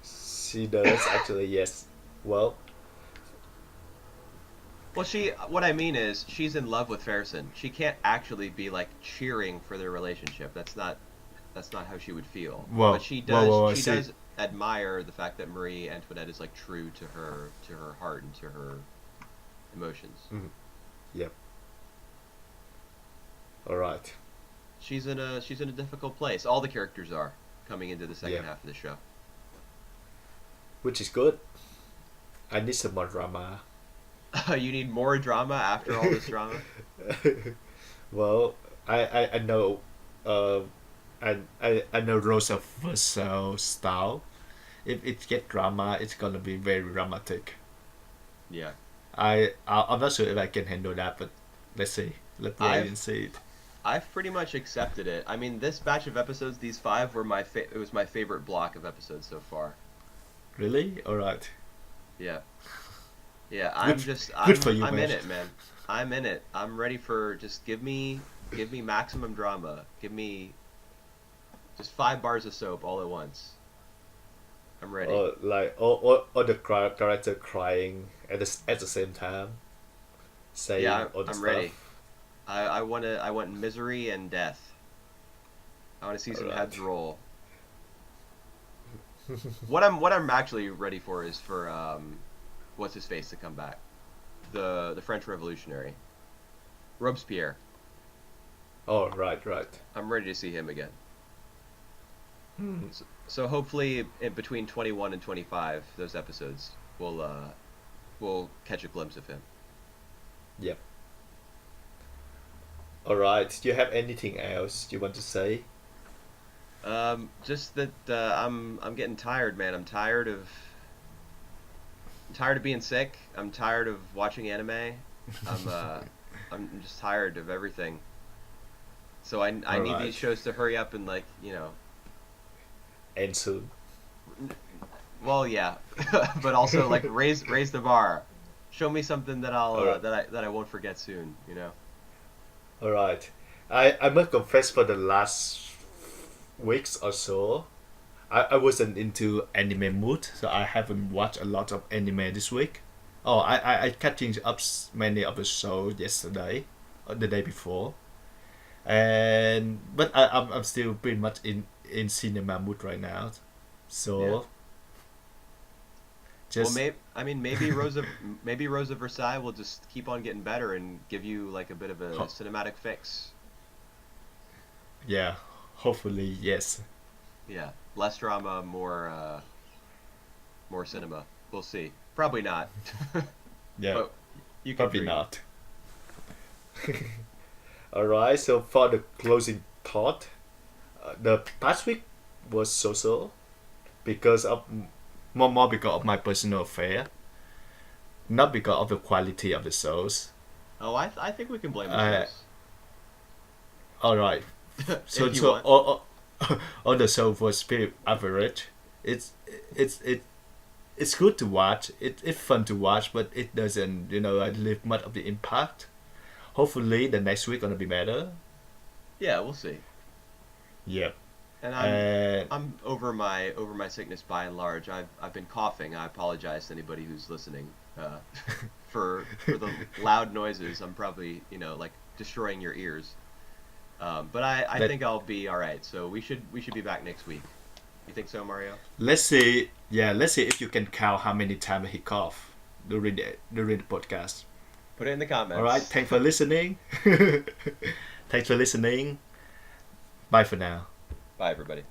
she does actually, yes. Well, Well, what I mean is she's in love with Ferguson. She can't actually be like cheering for their relationship. That's not how she would feel. But well, she well, does well, she see. does admire the fact that Marie Antoinette is like true to her heart and to her emotions. Mhm. Yep. All right. She's in a difficult place. All the characters are coming into the second Yep. half of the show. Which is good. I need some more drama. You need more drama after all this drama? Well, I know, uh, I know Rose of Versailles style. If it get drama, it's gonna be very dramatic. Yeah. I'm not sure if I can handle that, but let's see. Let's wait I've and see it. I've pretty much accepted it. I mean, this batch of episodes, these five were it was my favorite block of episodes so far. Really? All right. Yeah. Yeah, Good, good for you, I'm man. in it, man. I'm in it. I'm ready for just give me maximum drama. Give me just 5 bars of soap all at once. I'm ready. Or like or the character crying at the same time, Yeah, saying all the I'm ready. stuff. I want misery and death. I want to see All some right. heads roll. What I'm actually ready for is for what's his face to come back. The French Revolutionary. Robespierre. Oh, right, right. I'm ready to see him again. Hmm. So hopefully, between 21 and 25, those episodes, we'll catch a glimpse of him. Yep. All right. Do you have anything else you want to say? Just that I'm getting tired, man. I'm tired of being sick. I'm tired of watching anime. I'm uh, I'm just tired of everything. So I All need these right. shows to hurry up and And soon. well, yeah, but also like raise the bar. Show me something that I'll All right. that I won't forget soon. All right. I must confess, for the last weeks or so, I wasn't into anime mood, so I haven't watched a lot of anime this week. Oh, I catching up many of the shows yesterday or the day before, and but I'm still pretty much in cinema mood right now, Yeah. so Well, just maybe Rose of Versailles will just keep on getting better and give you like a bit of a ho- cinematic fix. yeah, hopefully yes. Yeah, less drama, more cinema. We'll see. Probably not, Yeah, but you can probably dream. not. All right, so for the closing thought, the past week was so because of more because of my personal affair, not because of the quality of the shows. Oh, I think we can blame the Uh, shows all right, so if you want. all the show was pretty average. It's it's it it's good to watch. It's fun to watch, but it doesn't leave much of the impact. Hopefully, the next week gonna be better. Yeah, we'll see. Yep. And And I'm over my sickness by and large. I've been coughing. I apologize to anybody who's listening for the loud noises. I'm probably like destroying your ears. But I But think I'll be all right. So we should be back next week. You think so, Mario? let's see. Yeah, let's see if you can count how many times he coughed during the podcast. Put it in the All right. comments. Thanks for listening. Thanks for listening. Bye for now. Bye, everybody.